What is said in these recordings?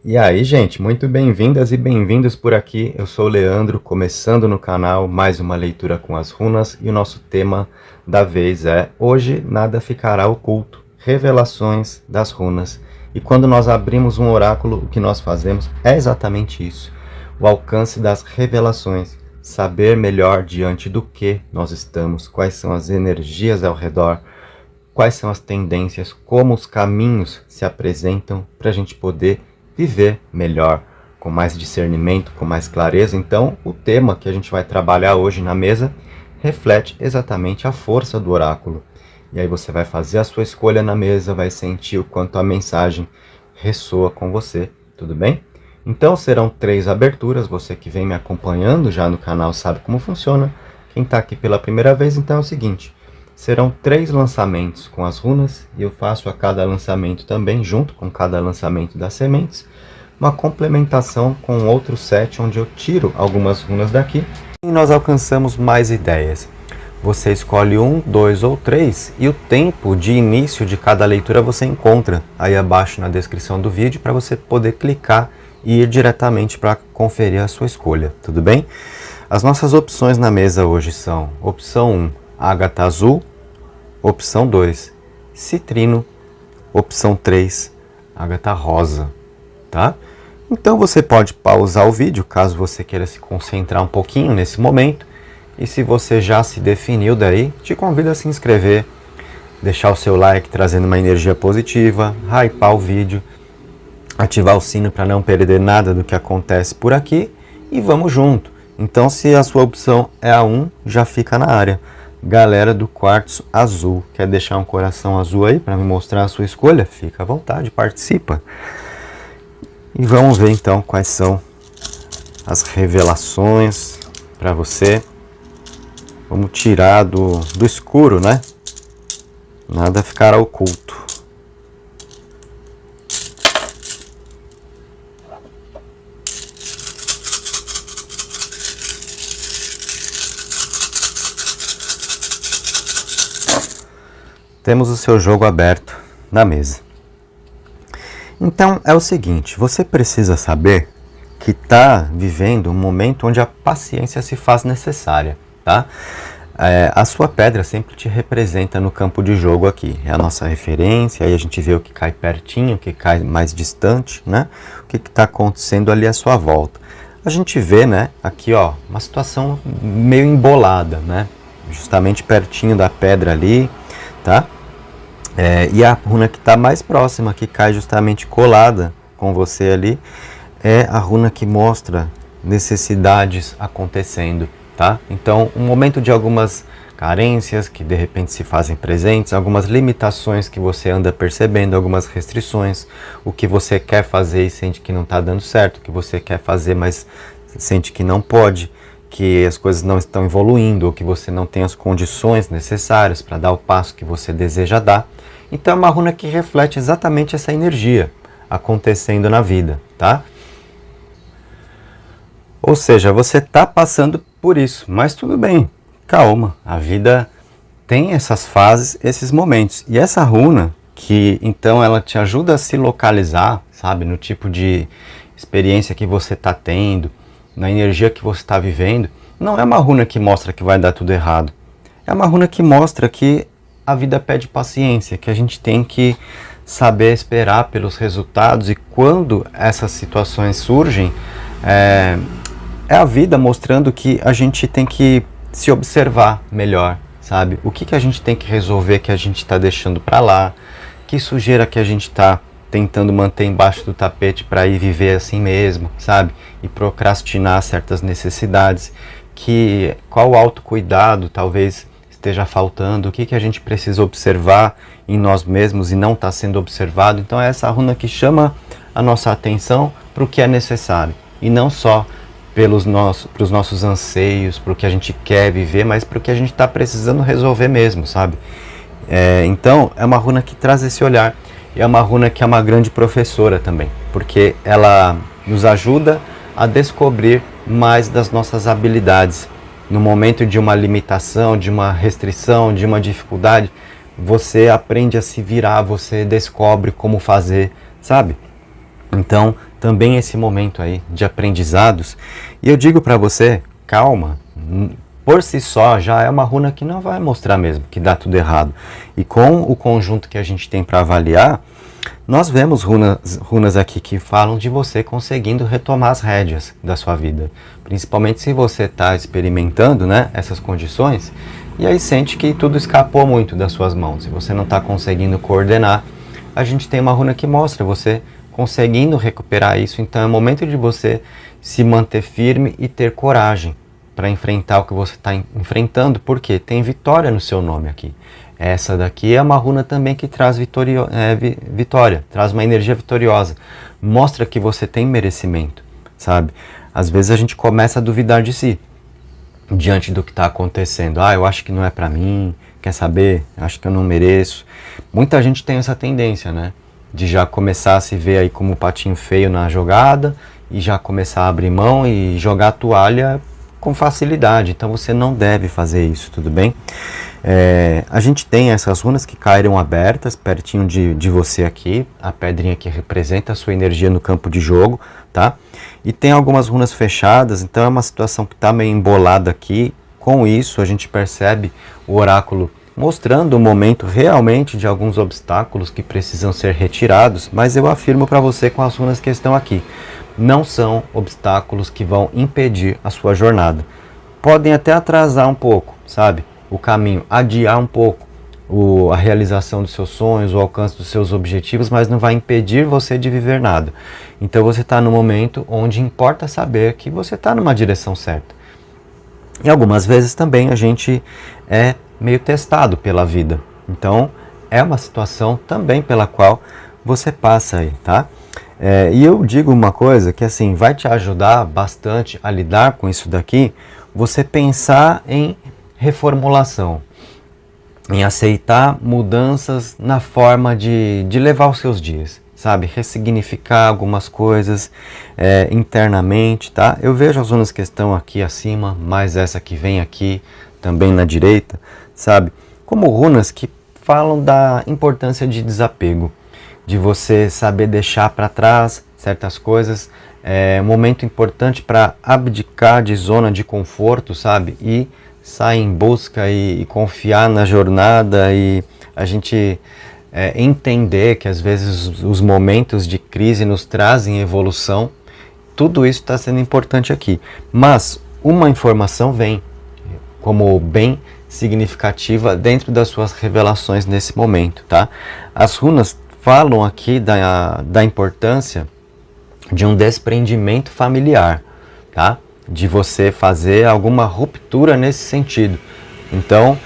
E aí, gente, muito bem-vindas e bem-vindos por aqui. Eu sou o Leandro, começando no canal mais uma leitura com as runas e o nosso tema da vez é Hoje Nada Ficará Oculto, Revelações das Runas. E quando nós abrimos um oráculo, o que nós fazemos é exatamente isso, o alcance das revelações, saber melhor diante do que nós estamos, quais são as energias ao redor, quais são as tendências, como os caminhos se apresentam para a gente poder viver melhor, com mais discernimento, com mais clareza. Então, o tema que a gente vai trabalhar hoje na mesa reflete exatamente a força do oráculo. E aí você vai fazer a sua escolha na mesa, vai sentir o quanto a mensagem ressoa com você, tudo bem? Então serão 3 aberturas, você que vem me acompanhando já no canal sabe como funciona. Quem está aqui pela primeira vez, então é o seguinte, serão 3 lançamentos com as runas, e eu faço a cada lançamento também, junto com cada lançamento das sementes, uma complementação com outro set, onde eu tiro algumas runas daqui, e nós alcançamos mais ideias. Você escolhe 1, 2 ou 3, e o tempo de início de cada leitura você encontra aí abaixo na descrição do vídeo, para você poder clicar e ir diretamente para conferir a sua escolha, tudo bem? As nossas opções na mesa hoje são, opção 1, ágata azul, opção 2, citrino, opção 3, ágata rosa, tá? Então você pode pausar o vídeo, caso você queira se concentrar um pouquinho nesse momento, e se você já se definiu daí, te convido a se inscrever, deixar o seu like trazendo uma energia positiva, hypar o vídeo, ativar o sino para não perder nada do que acontece por aqui, e vamos junto. Então se a sua opção é a 1, já fica na área. Galera do quartzo azul, quer deixar um coração azul aí para me mostrar a sua escolha? Fica à vontade, participa. E vamos ver então quais são as revelações para você. Vamos tirar do escuro, né? Nada ficará oculto. Temos o seu jogo aberto na mesa. Então é o seguinte, você precisa saber que está vivendo um momento onde a paciência se faz necessária, tá? A sua pedra sempre te representa no campo de jogo aqui, é a nossa referência, aí a gente vê o que cai pertinho, o que cai mais distante, né? O que está acontecendo ali à sua volta. A gente vê, né, aqui ó, uma situação meio embolada, né? Justamente pertinho da pedra ali, tá? E a runa que está mais próxima, que cai justamente colada com você ali, é a runa que mostra necessidades acontecendo, tá? Então, um momento de algumas carências que de repente se fazem presentes, algumas limitações que você anda percebendo, algumas restrições, o que você quer fazer e sente que não está dando certo, o que você quer fazer mas sente que não pode, que as coisas não estão evoluindo, ou que você não tem as condições necessárias para dar o passo que você deseja dar. Então é uma runa que reflete exatamente essa energia acontecendo na vida, tá? Ou seja, você está passando por isso, mas tudo bem, calma, a vida tem essas fases, esses momentos. E essa runa, que então ela te ajuda a se localizar, sabe, no tipo de experiência que você está tendo, na energia que você está vivendo, não é uma runa que mostra que vai dar tudo errado. É uma runa que mostra que a vida pede paciência, que a gente tem que saber esperar pelos resultados, e quando essas situações surgem, é a vida mostrando que a gente tem que se observar melhor, sabe? O que a gente tem que resolver que a gente está deixando para lá, que sujeira que a gente está tentando manter embaixo do tapete para ir viver assim mesmo, sabe? E procrastinar certas necessidades, qual autocuidado talvez esteja faltando, o que a gente precisa observar em nós mesmos e não está sendo observado. Então é essa runa que chama a nossa atenção para o que é necessário, e não só para os nossos anseios, para o que a gente quer viver, mas para o que a gente está precisando resolver mesmo, sabe? Então é uma runa que traz esse olhar. E é uma runa que é uma grande professora também, porque ela nos ajuda a descobrir mais das nossas habilidades. No momento de uma limitação, de uma restrição, de uma dificuldade, você aprende a se virar, você descobre como fazer, sabe? Então, também esse momento aí de aprendizados. E eu digo para você, calma, por si só já é uma runa que não vai mostrar mesmo que dá tudo errado. E com o conjunto que a gente tem para avaliar, nós vemos runas aqui que falam de você conseguindo retomar as rédeas da sua vida. Principalmente se você está experimentando, né, essas condições e aí sente que tudo escapou muito das suas mãos. Se você não está conseguindo coordenar, a gente tem uma runa que mostra você conseguindo recuperar isso. Então é o momento de você se manter firme e ter coragem para enfrentar o que você está enfrentando, porque tem vitória no seu nome aqui. Essa daqui é uma runa também que traz vitória, traz uma energia vitoriosa. Mostra que você tem merecimento, sabe? Às vezes a gente começa a duvidar de si, diante do que está acontecendo. Ah, eu acho que não é para mim, quer saber? Acho que eu não mereço. Muita gente tem essa tendência, né? De já começar a se ver aí como patinho feio na jogada e já começar a abrir mão e jogar a toalha com facilidade. Então você não deve fazer isso, tudo bem? A gente tem essas runas que caíram abertas pertinho de você aqui, a pedrinha que representa a sua energia no campo de jogo, tá? E tem algumas runas fechadas, então é uma situação que está meio embolada aqui. Com isso a gente percebe o oráculo mostrando o momento realmente de alguns obstáculos que precisam ser retirados, mas eu afirmo para você com as runas que estão aqui, não são obstáculos que vão impedir a sua jornada. Podem até atrasar um pouco, sabe? O caminho, adiar um pouco a realização dos seus sonhos, o alcance dos seus objetivos, mas não vai impedir você de viver nada. Então você está no momento onde importa saber que você está numa direção certa. E algumas vezes também a gente é meio testado pela vida. Então é uma situação também pela qual você passa aí, tá? E eu digo uma coisa que assim, vai te ajudar bastante a lidar com isso daqui, você pensar em reformulação, em aceitar mudanças na forma de levar os seus dias, sabe? Ressignificar algumas coisas internamente, tá? Eu vejo as runas que estão aqui acima, mais essa que vem aqui também na direita, sabe? Como runas que falam da importância de desapego, de você saber deixar para trás certas coisas, um momento importante para abdicar de zona de conforto, sabe? E sair em busca e confiar na jornada e a gente entender que às vezes os momentos de crise nos trazem evolução. Tudo isso está sendo importante aqui. Mas uma informação vem como bem significativa dentro das suas revelações nesse momento, tá? As runas falam aqui da importância de um desprendimento familiar, tá? De você fazer alguma ruptura nesse sentido. Então,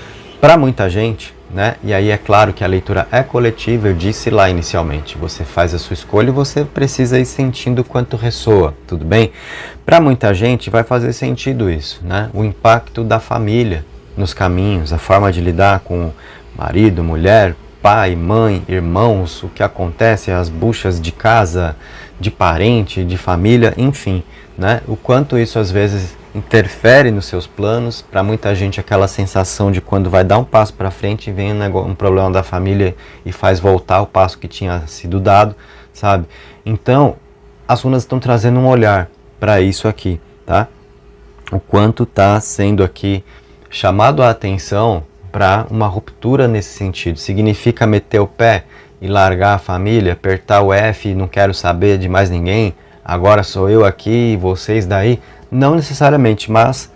para muita gente, né? E aí é claro que a leitura é coletiva, eu disse lá inicialmente, você faz a sua escolha e você precisa ir sentindo o quanto ressoa, tudo bem? Para muita gente vai fazer sentido isso, né? O impacto da família nos caminhos, a forma de lidar com marido, mulher, pai, mãe, irmãos, o que acontece, as buchas de casa, de parente, de família, enfim, né? O quanto isso às vezes interfere nos seus planos. Para muita gente aquela sensação de quando vai dar um passo para frente vem um problema da família e faz voltar o passo que tinha sido dado, sabe? Então as runas estão trazendo um olhar para isso aqui, tá? O quanto está sendo aqui chamado a atenção para uma ruptura nesse sentido. Significa meter o pé e largar a família, apertar o F e não quero saber de mais ninguém, agora sou eu aqui e vocês daí? Não necessariamente, mas,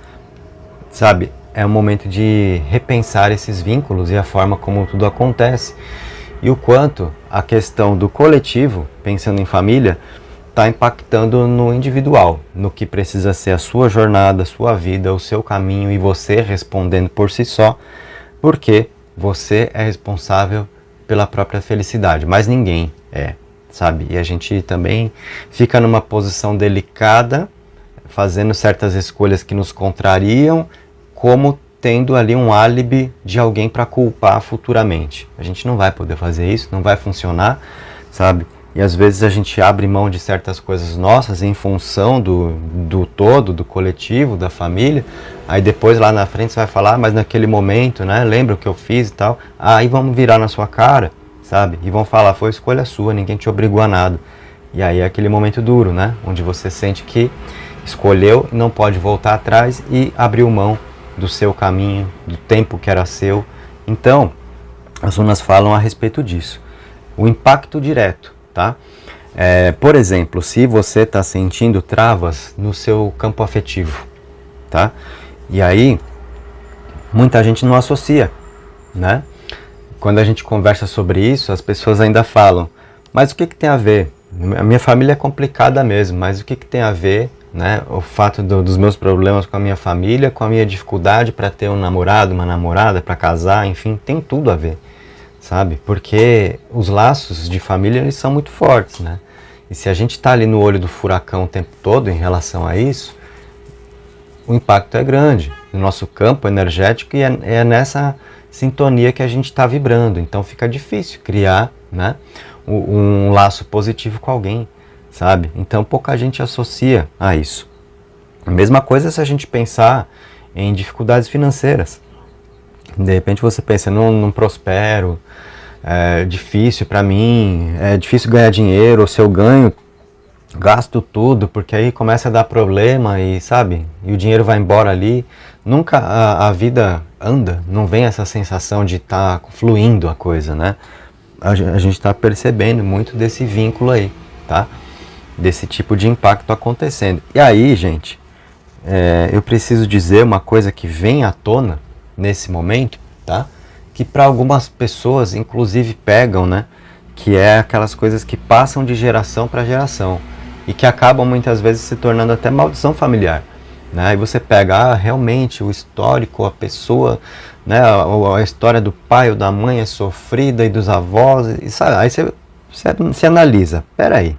sabe, é um momento de repensar esses vínculos e a forma como tudo acontece. E o quanto a questão do coletivo, pensando em família, está impactando no individual, no que precisa ser a sua jornada, a sua vida, o seu caminho e você respondendo por si só, porque você é responsável pela própria felicidade, mas ninguém é, sabe? E a gente também fica numa posição delicada, fazendo certas escolhas que nos contrariam, como tendo ali um álibi de alguém para culpar futuramente. A gente não vai poder fazer isso, não vai funcionar, sabe? E às vezes a gente abre mão de certas coisas nossas em função do todo, do coletivo, da família. Aí depois lá na frente você vai falar, mas naquele momento, né? Lembra o que eu fiz e tal? Aí vamos virar na sua cara, sabe? E vão falar, foi escolha sua, ninguém te obrigou a nada. E aí é aquele momento duro, né? Onde você sente que escolheu e não pode voltar atrás e abriu mão do seu caminho, do tempo que era seu. Então, as runas falam a respeito disso. O impacto direto, tá? Por exemplo, se você está sentindo travas no seu campo afetivo, tá? E aí, muita gente não associa, né? Quando a gente conversa sobre isso, as pessoas ainda falam, mas o que tem a ver? A minha família é complicada mesmo, mas o que tem a ver, né? O fato dos meus problemas com a minha família, com a minha dificuldade para ter um namorado, uma namorada, para casar, enfim, tem tudo a ver, sabe? Porque os laços de família, eles são muito fortes, né? E se a gente está ali no olho do furacão o tempo todo em relação a isso, o impacto é grande no nosso campo energético e é nessa sintonia que a gente está vibrando. Então fica difícil criar, né, um laço positivo com alguém, sabe? Então pouca gente associa a isso. A mesma coisa se a gente pensar em dificuldades financeiras. De repente você pensa, não prospero, é difícil para mim, é difícil ganhar dinheiro, ou se eu ganho, gasto tudo, porque aí começa a dar problema e, sabe, e o dinheiro vai embora ali. Nunca a vida anda, não vem essa sensação de estar fluindo a coisa, né? A gente está percebendo muito desse vínculo aí, tá? Desse tipo de impacto acontecendo. E aí, gente, eu preciso dizer uma coisa que vem à tona nesse momento, tá? Que para algumas pessoas, inclusive, pegam, né? Que é aquelas coisas que passam de geração para geração e que acabam muitas vezes se tornando até maldição familiar, né? E você pega, realmente o histórico, a pessoa, né? A história do pai ou da mãe é sofrida e dos avós, e sabe? Aí você analisa, peraí,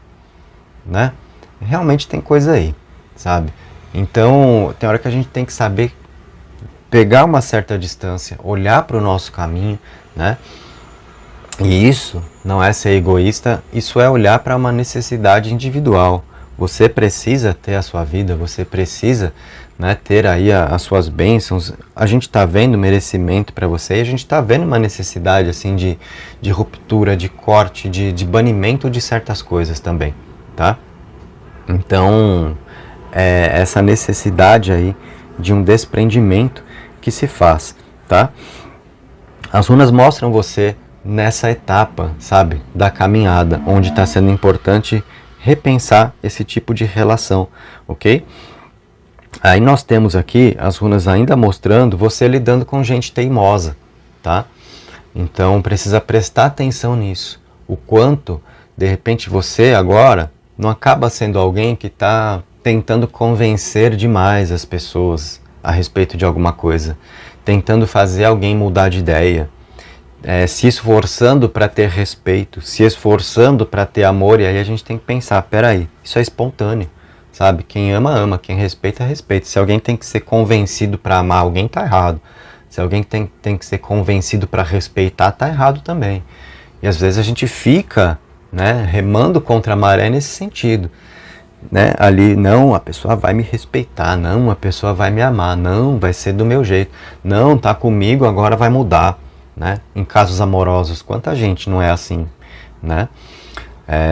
né? Realmente tem coisa aí, sabe? Então tem hora que a gente tem que saber pegar uma certa distância, olhar para o nosso caminho, né? E isso não é ser egoísta, isso é olhar para uma necessidade individual. Você precisa ter a sua vida, você precisa, né, ter aí as suas bênçãos. A gente está vendo merecimento para você e a gente está vendo uma necessidade assim de ruptura, de corte, de banimento de certas coisas também, tá? Então, essa necessidade aí de um desprendimento que se faz, tá? As runas mostram você nessa etapa, sabe, da caminhada, onde está sendo importante repensar esse tipo de relação, ok? Aí nós temos aqui as runas ainda mostrando você lidando com gente teimosa, tá? Então precisa prestar atenção nisso, o quanto, de repente, você agora não acaba sendo alguém que está tentando convencer demais as pessoas a respeito de alguma coisa, tentando fazer alguém mudar de ideia, se esforçando para ter respeito, se esforçando para ter amor, e aí a gente tem que pensar, peraí, isso é espontâneo, sabe? Quem ama, ama, quem respeita, respeita. Se alguém tem que ser convencido para amar alguém, tá errado. Se alguém tem que ser convencido para respeitar, tá errado também. E às vezes a gente fica, né, remando contra a maré nesse sentido, né? Ali, não, a pessoa vai me respeitar, não, a pessoa vai me amar, não, vai ser do meu jeito, não, tá comigo, agora vai mudar. Né? Em casos amorosos, quanta gente não é assim, né?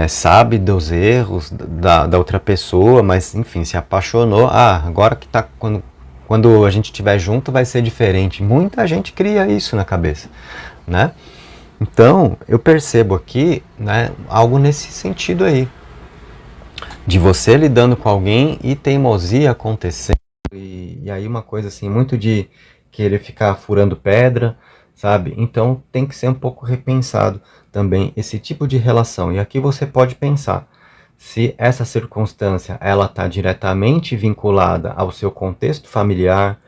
Sabe dos erros da outra pessoa, mas enfim, se apaixonou, agora que tá, quando a gente estiver junto vai ser diferente. Muita gente cria isso na cabeça, né? Então, eu percebo aqui, né, algo nesse sentido aí, de você lidando com alguém e teimosia acontecendo, e aí uma coisa assim, muito de querer ficar furando pedra, sabe? Então tem que ser um pouco repensado também esse tipo de relação. E aqui você pode pensar se essa circunstância ela está diretamente vinculada ao seu contexto familiar,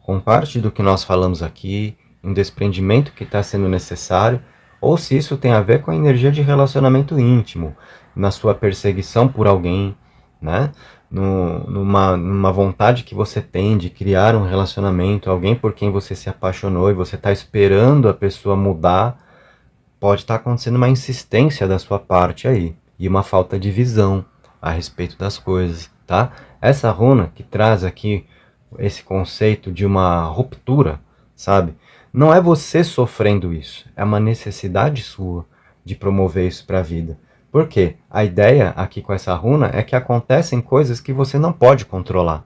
com parte do que nós falamos aqui, um desprendimento que está sendo necessário, ou se isso tem a ver com a energia de relacionamento íntimo, na sua perseguição por alguém, né? Numa vontade que você tem de criar um relacionamento, alguém por quem você se apaixonou e você está esperando a pessoa mudar, pode estar acontecendo uma insistência da sua parte aí, e uma falta de visão a respeito das coisas, tá? Essa runa que traz aqui esse conceito de uma ruptura, sabe? Não é você sofrendo isso, é uma necessidade sua de promover isso para a vida, Por quê? A ideia aqui com essa runa é que acontecem coisas que você não pode controlar.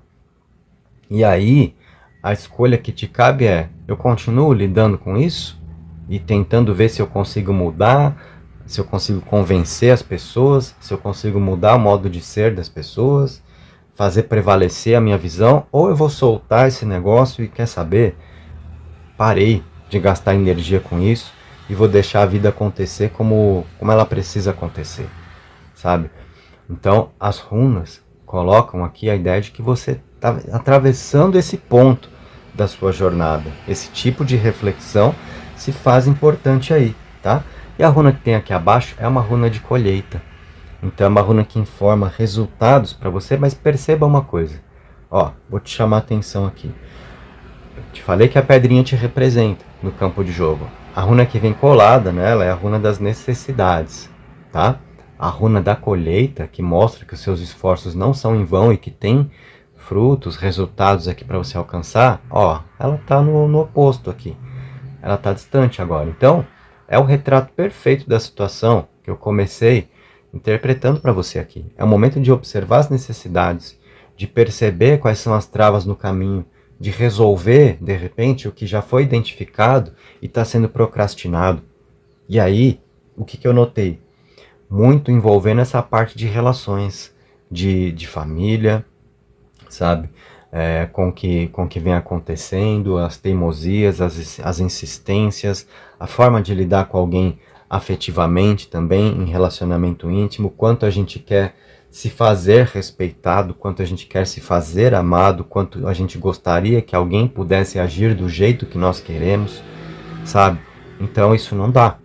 E aí, a escolha que te cabe é: eu continuo lidando com isso e tentando ver se eu consigo mudar, se eu consigo convencer as pessoas, se eu consigo mudar o modo de ser das pessoas, fazer prevalecer a minha visão, ou eu vou soltar esse negócio e, quer saber, parei de gastar energia com isso e vou deixar a vida acontecer como ela precisa acontecer, sabe? Então, as runas colocam aqui a ideia de que você está atravessando esse ponto da sua jornada. Esse tipo de reflexão se faz importante aí, tá? E a runa que tem aqui abaixo é uma runa de colheita. Então é uma runa que informa resultados para você, mas perceba uma coisa. Ó, vou te chamar a atenção aqui. Eu te falei que a pedrinha te representa no campo de jogo. A runa que vem colada nela é a runa das necessidades, tá? A runa da colheita, que mostra que os seus esforços não são em vão e que tem frutos, resultados aqui para você alcançar, ó, ela tá no oposto aqui. Ela tá distante agora. Então, é o retrato perfeito da situação que eu comecei interpretando para você aqui. É o momento de observar as necessidades, de perceber quais são as travas no caminho, de resolver, de repente, o que já foi identificado e está sendo procrastinado. E aí, o que eu notei? Muito envolvendo essa parte de relações, de família, sabe? Com que vem acontecendo, as teimosias, as insistências, a forma de lidar com alguém afetivamente também, em relacionamento íntimo, quanto a gente quer se fazer respeitado, quanto a gente quer se fazer amado, quanto a gente gostaria que alguém pudesse agir do jeito que nós queremos, sabe? Então isso não dá.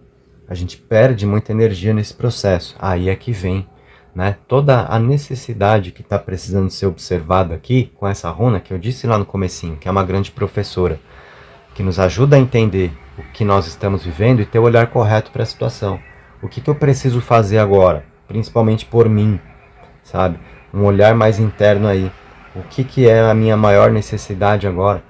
A gente perde muita energia nesse processo. Aí é que vem, né, toda a necessidade que está precisando ser observada aqui com essa runa que eu disse lá no comecinho, que é uma grande professora, que nos ajuda a entender o que nós estamos vivendo e ter o olhar correto para a situação. O que eu preciso fazer agora, principalmente por mim, sabe? Um olhar mais interno aí. O que é a minha maior necessidade agora?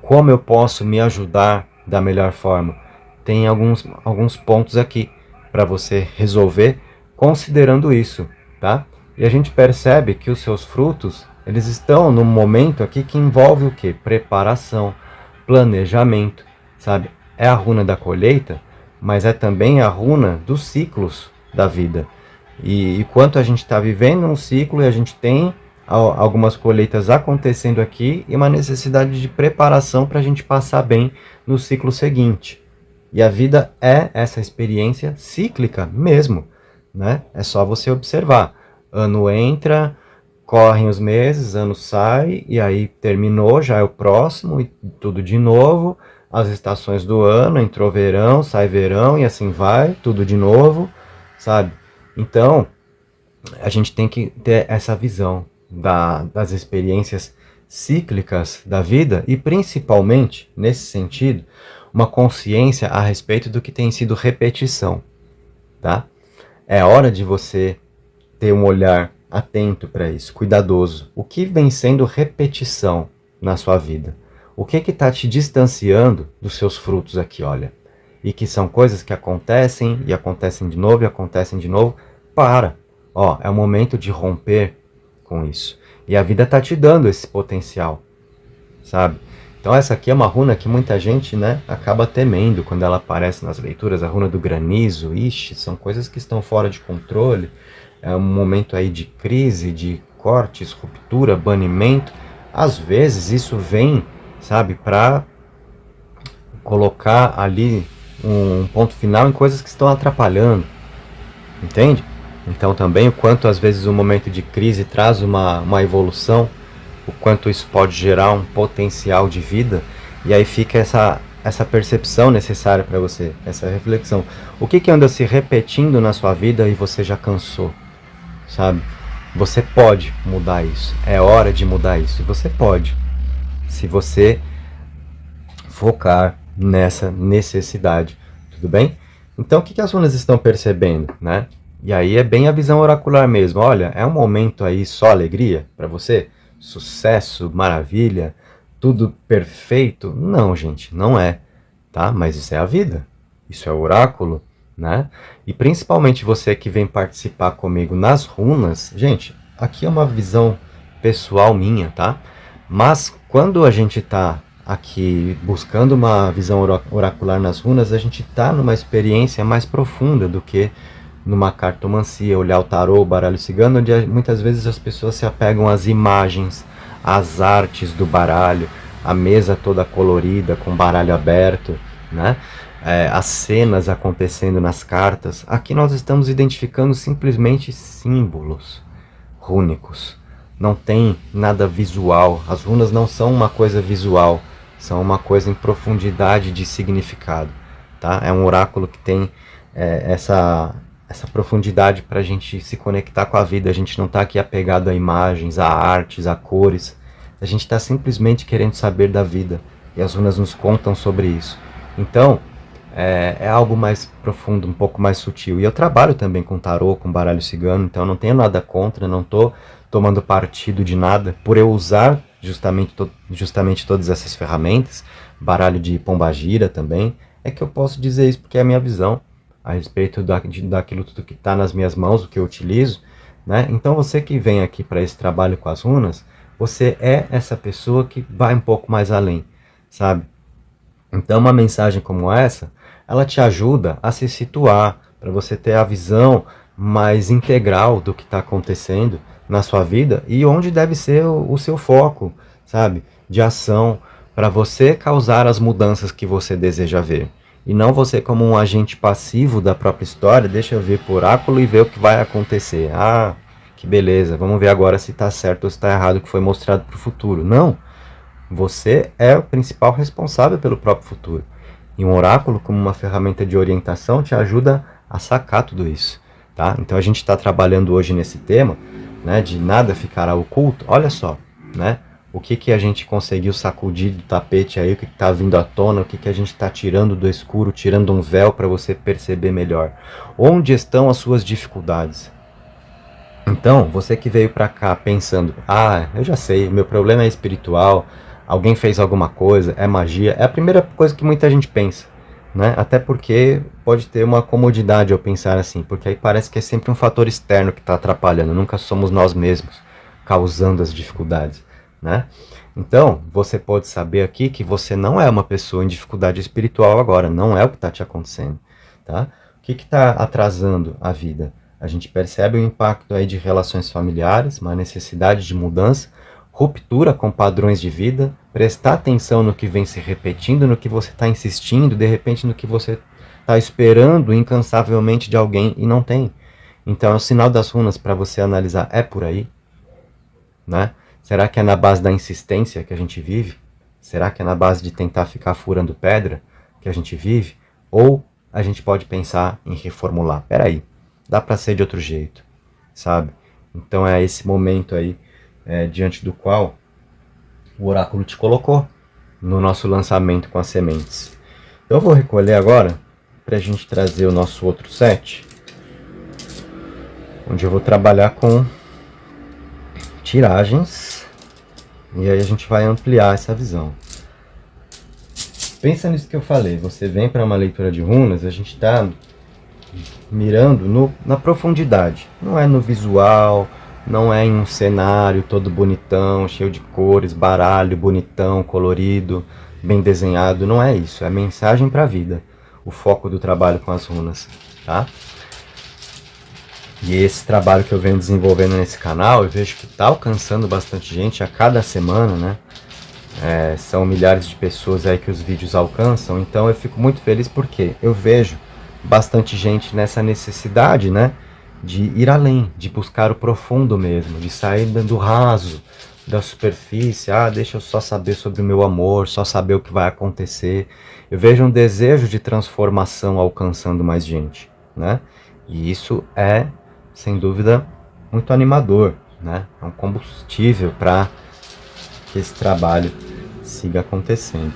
Como eu posso me ajudar da melhor forma? Tem alguns pontos aqui para você resolver considerando isso, tá? E a gente percebe que os seus frutos, eles estão num momento aqui que envolve o quê? Preparação, planejamento, sabe? É a runa da colheita, mas é também a runa dos ciclos da vida. E enquanto a gente está vivendo um ciclo e a gente tem algumas colheitas acontecendo aqui e uma necessidade de preparação para a gente passar bem no ciclo seguinte. E a vida é essa experiência cíclica mesmo, né? É só você observar. Ano entra, correm os meses, ano sai, e aí terminou, já é o próximo, e tudo de novo. As estações do ano, entrou verão, sai verão, e assim vai, tudo de novo, sabe? Então, a gente tem que ter essa visão das experiências cíclicas da vida e, principalmente, nesse sentido, uma consciência a respeito do que tem sido repetição, tá? É hora de você ter um olhar atento para isso, cuidadoso. O que vem sendo repetição na sua vida? O que está te distanciando dos seus frutos aqui, olha? E que são coisas que acontecem e acontecem de novo e acontecem de novo. Para! Ó, é o momento de romper com isso. E a vida está te dando esse potencial, sabe? Então essa aqui é uma runa que muita gente, né, acaba temendo quando ela aparece nas leituras, a runa do granizo. Ixi, são coisas que estão fora de controle. É um momento aí de crise, de cortes, ruptura, banimento. Às vezes isso vem, sabe, para colocar ali um ponto final em coisas que estão atrapalhando, entende? Então também o quanto às vezes um momento de crise traz uma evolução, o quanto isso pode gerar um potencial de vida, e aí fica essa percepção necessária para você, essa reflexão. O que anda se repetindo na sua vida e você já cansou, sabe? Você pode mudar isso, é hora de mudar isso, você pode, se você focar nessa necessidade, tudo bem? Então o que as runas estão percebendo, né? E aí é bem a visão oracular mesmo. Olha, é um momento aí só alegria para você? Sucesso, maravilha, tudo perfeito? Não, gente, não é, tá? Mas isso é a vida. Isso é o oráculo. né? E principalmente você que vem participar comigo nas runas, gente, aqui é uma visão pessoal minha, tá? Mas quando a gente tá aqui buscando uma visão oracular nas runas, a gente tá numa experiência mais profunda do que numa cartomancia, olhar o tarô, o baralho cigano, onde muitas vezes as pessoas se apegam às imagens, às artes do baralho, a mesa toda colorida, com baralho aberto, né? As cenas acontecendo nas cartas. Aqui nós estamos identificando simplesmente símbolos rúnicos. Não tem nada visual. As runas não são uma coisa visual, são uma coisa em profundidade de significado. Tá? É um oráculo que tem essa profundidade para a gente se conectar com a vida. A gente não está aqui apegado a imagens, a artes, a cores. A gente está simplesmente querendo saber da vida. E as runas nos contam sobre isso. Então, é algo mais profundo, um pouco mais sutil. E eu trabalho também com tarô, com baralho cigano, então eu não tenho nada contra, não estou tomando partido de nada. Por eu usar justamente todas essas ferramentas, baralho de pombagira também, é que eu posso dizer isso, porque é a minha visão a respeito daquilo tudo que está nas minhas mãos, o que eu utilizo, né? Então você que vem aqui para esse trabalho com as runas, você é essa pessoa que vai um pouco mais além, sabe? Então uma mensagem como essa, ela te ajuda a se situar, para você ter a visão mais integral do que está acontecendo na sua vida e onde deve ser o seu foco, sabe? De ação, para você causar as mudanças que você deseja ver. E não você como um agente passivo da própria história, deixa eu ver por oráculo e ver o que vai acontecer. Ah, que beleza, vamos ver agora se está certo ou se está errado o que foi mostrado para o futuro. Não, você é o principal responsável pelo próprio futuro. E um oráculo, como uma ferramenta de orientação, te ajuda a sacar tudo isso. Tá? Então a gente está trabalhando hoje nesse tema, né, de nada ficará oculto. Olha só, né, o que a gente conseguiu sacudir do tapete aí, o que está vindo à tona, o que a gente está tirando do escuro, tirando um véu para você perceber melhor. Onde estão as suas dificuldades? Então, você que veio para cá pensando, ah, eu já sei, meu problema é espiritual, alguém fez alguma coisa, é magia, é a primeira coisa que muita gente pensa, né? Até porque pode ter uma comodidade ao pensar assim, porque aí parece que é sempre um fator externo que está atrapalhando, nunca somos nós mesmos causando as dificuldades, né? Então, você pode saber aqui que você não é uma pessoa em dificuldade espiritual agora, não é o que está te acontecendo, tá? O que está atrasando a vida? A gente percebe o impacto aí de relações familiares, uma necessidade de mudança, ruptura com padrões de vida, prestar atenção no que vem se repetindo, no que você está insistindo, de repente no que você está esperando incansavelmente de alguém e não tem. Então é o sinal das runas para você analisar, é por aí? Né? Será que é na base da insistência que a gente vive? Será que é na base de tentar ficar furando pedra que a gente vive? Ou a gente pode pensar em reformular? Peraí, dá para ser de outro jeito, sabe? Então é esse momento aí, diante do qual o oráculo te colocou no nosso lançamento com as sementes. Eu vou recolher agora para a gente trazer o nosso outro set, onde eu vou trabalhar com tiragens e aí a gente vai ampliar essa visão. Pensa nisso que eu falei, você vem para uma leitura de runas, a gente está mirando na profundidade, não é no visual, não é em um cenário todo bonitão, cheio de cores, baralho bonitão, colorido, bem desenhado, não é isso, é mensagem para a vida, o foco do trabalho com as runas, tá? E esse trabalho que eu venho desenvolvendo nesse canal, eu vejo que está alcançando bastante gente a cada semana, né? São milhares de pessoas aí que os vídeos alcançam, então eu fico muito feliz porque eu vejo bastante gente nessa necessidade, né, de ir além, de buscar o profundo mesmo, de sair do raso, da superfície, deixa eu só saber sobre o meu amor, só saber o que vai acontecer. Eu vejo um desejo de transformação alcançando mais gente, né, e isso é, sem dúvida, muito animador, né, é um combustível para que esse trabalho siga acontecendo.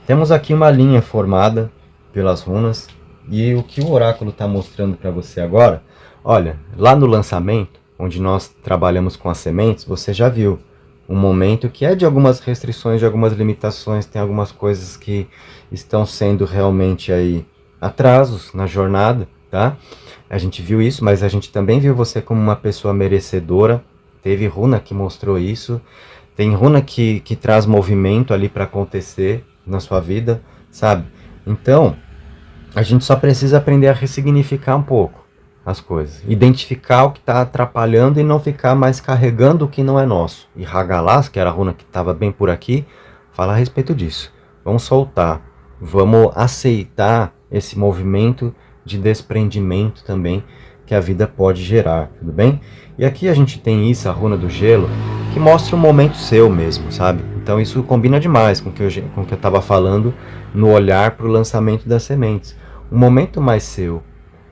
Temos aqui uma linha formada pelas runas, e o que o oráculo está mostrando para você agora, olha, lá no lançamento, onde nós trabalhamos com as sementes, você já viu um momento que é de algumas restrições, de algumas limitações, tem algumas coisas que estão sendo realmente aí atrasos na jornada, tá? A gente viu isso, mas a gente também viu você como uma pessoa merecedora. Teve runa que mostrou isso. Tem runa que traz movimento ali para acontecer na sua vida, sabe? Então, a gente só precisa aprender a ressignificar um pouco as coisas. Identificar o que está atrapalhando e não ficar mais carregando o que não é nosso. E Hagalas, que era a runa que estava bem por aqui, fala a respeito disso. Vamos soltar. Vamos aceitar esse movimento de desprendimento também que a vida pode gerar, tudo bem? E aqui a gente tem isso, a runa do gelo, que mostra um momento seu mesmo, sabe? Então isso combina demais com o que eu estava falando no olhar para o lançamento das sementes. Um momento mais seu.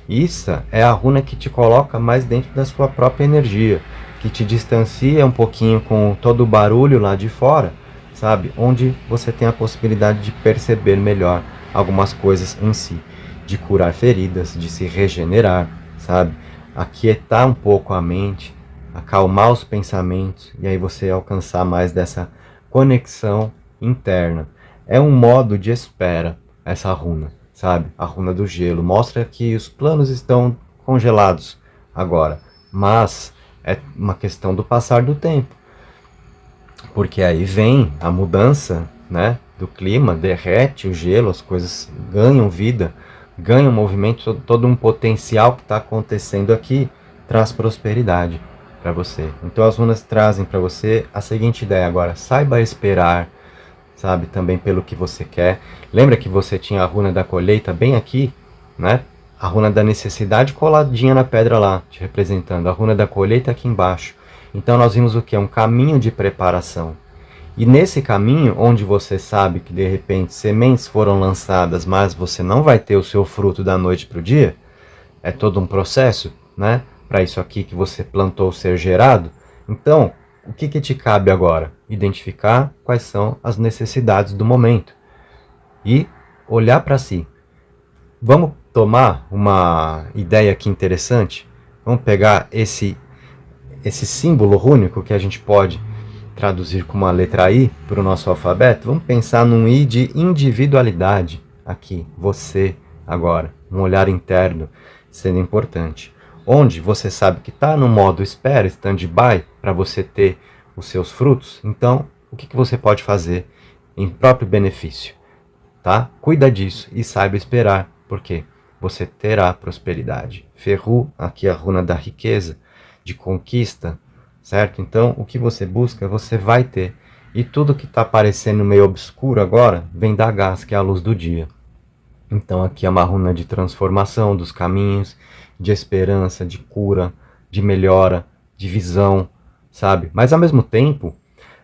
Isso é a runa que te coloca mais dentro da sua própria energia, que te distancia um pouquinho com todo o barulho lá de fora, sabe? Onde você tem a possibilidade de perceber melhor algumas coisas em si, de curar feridas, de se regenerar, sabe? Aquietar um pouco a mente, acalmar os pensamentos e aí você alcançar mais dessa conexão interna. É um modo de espera essa runa, sabe? A runa do gelo mostra que os planos estão congelados agora, mas é uma questão do passar do tempo, porque aí vem a mudança, né, do clima, derrete o gelo, as coisas ganham vida, ganham movimento, todo um potencial que está acontecendo aqui traz prosperidade para você. Então as runas trazem para você a seguinte ideia agora: saiba esperar, sabe, também pelo que você quer. Lembra que você tinha a runa da colheita bem aqui, né? A runa da necessidade coladinha na pedra lá, te representando. A runa da colheita aqui embaixo. Então nós vimos o que? Um caminho de preparação. E nesse caminho, onde você sabe que de repente sementes foram lançadas, mas você não vai ter o seu fruto da noite para o dia, é todo um processo, né? Para isso aqui que você plantou ser gerado. Então, o que te cabe agora? Identificar quais são as necessidades do momento e olhar para si. Vamos tomar uma ideia aqui interessante? Vamos pegar esse símbolo rúnico que a gente pode traduzir como a letra I para o nosso alfabeto. Vamos pensar num I de individualidade aqui, você agora, um olhar interno sendo importante. Onde você sabe que está no modo espera, stand-by, para você ter os seus frutos. Então, o que você pode fazer em próprio benefício? Tá? Cuida disso e saiba esperar, porque você terá prosperidade. Ferru, aqui a runa da riqueza, de conquista, certo? Então, o que você busca, você vai ter. E tudo que está parecendo meio obscuro agora, vem da gás, que é a luz do dia. Então, aqui é uma runa de transformação dos caminhos, de esperança, de cura, de melhora, de visão, sabe? Mas, ao mesmo tempo,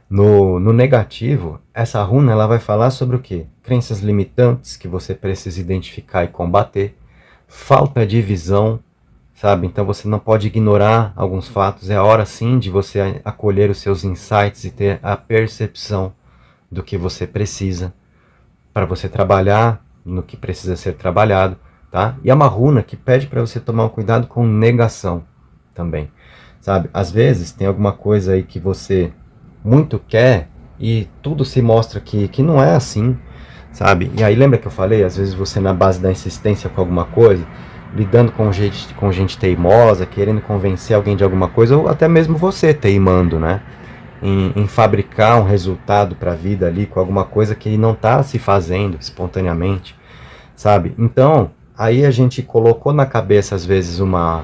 no negativo, essa runa ela vai falar sobre o quê? Crenças limitantes que você precisa identificar e combater, falta de visão, sabe? Então você não pode ignorar alguns fatos, é a hora sim de você acolher os seus insights e ter a percepção do que você precisa para você trabalhar no que precisa ser trabalhado, tá? E é uma runa que pede para você tomar um cuidado com negação também, sabe? Às vezes tem alguma coisa aí que você muito quer e tudo se mostra que não é assim, sabe? E aí lembra que eu falei, às vezes você na base da insistência com alguma coisa, lidando com gente teimosa, querendo convencer alguém de alguma coisa, ou até mesmo você teimando, né? Em fabricar um resultado para a vida ali com alguma coisa que não está se fazendo espontaneamente, sabe? Então, aí a gente colocou na cabeça às vezes uma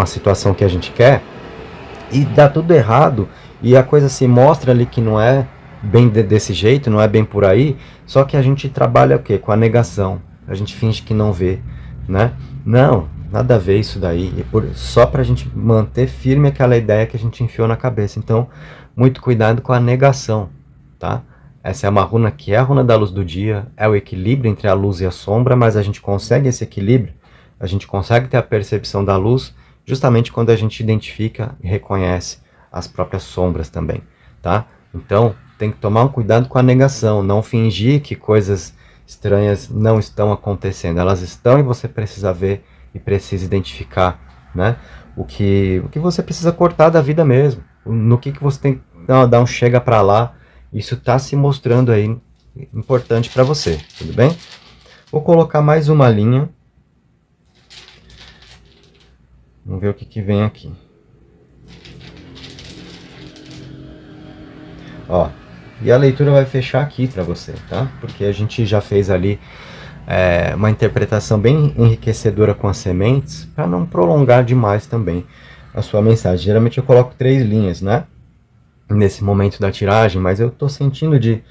situação que a gente quer e dá tudo errado e a coisa se mostra ali que não é bem desse jeito, não é bem por aí, só que a gente trabalha o quê? Com a negação. A gente finge que não vê, né? Não, nada a ver isso daí. Só pra gente manter firme aquela ideia que a gente enfiou na cabeça. Então, muito cuidado com a negação, tá? Essa é uma runa que é a runa da luz do dia, é o equilíbrio entre a luz e a sombra, mas a gente consegue esse equilíbrio, a gente consegue ter a percepção da luz justamente quando a gente identifica e reconhece as próprias sombras também, tá? Então, tem que tomar um cuidado com a negação, não fingir que coisas estranhas não estão acontecendo. Elas estão e você precisa ver e precisa identificar, né? O que você precisa cortar da vida mesmo. No que você tem que dar um chega para lá. Isso está se mostrando aí importante para você, tudo bem? Vou colocar mais uma linha Vamos ver o que vem aqui. Ó, e a leitura vai fechar aqui para você, tá? Porque a gente já fez ali uma interpretação bem enriquecedora com as sementes, para não prolongar demais também a sua mensagem. Geralmente eu coloco 3 linhas, né? Nesse momento da tiragem, mas eu tô sentindo de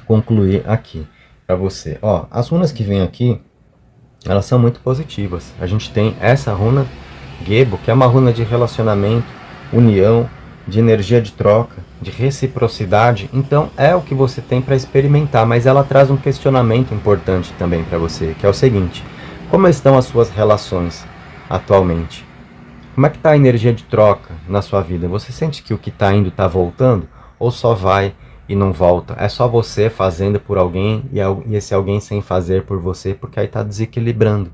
concluir aqui para você. Ó, as runas que vêm aqui, elas são muito positivas. A gente tem essa runa Gebo, que é uma runa de relacionamento, união, de energia de troca, de reciprocidade. Então é o que você tem para experimentar, mas ela traz um questionamento importante também para você, que é o seguinte: como estão as suas relações atualmente? Como é que está a energia de troca na sua vida? Você sente que o que está indo está voltando? Ou só vai e não volta? É só você fazendo por alguém e esse alguém sem fazer por você, porque aí está desequilibrando.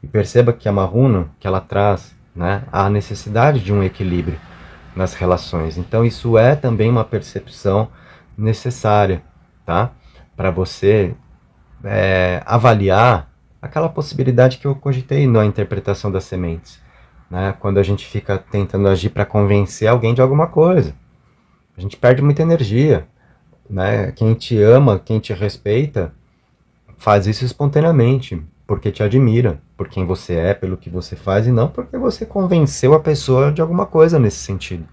E perceba que a Maruna, que ela traz, né, a necessidade de um equilíbrio nas relações. Então isso é também uma percepção necessária, tá? Para você avaliar aquela possibilidade que eu cogitei na interpretação das sementes, né? Quando a gente fica tentando agir para convencer alguém de alguma coisa, a gente perde muita energia, né? Quem te ama, quem te respeita, faz isso espontaneamente, porque te admira, por quem você é, pelo que você faz, e não porque você convenceu a pessoa de alguma coisa nesse sentido.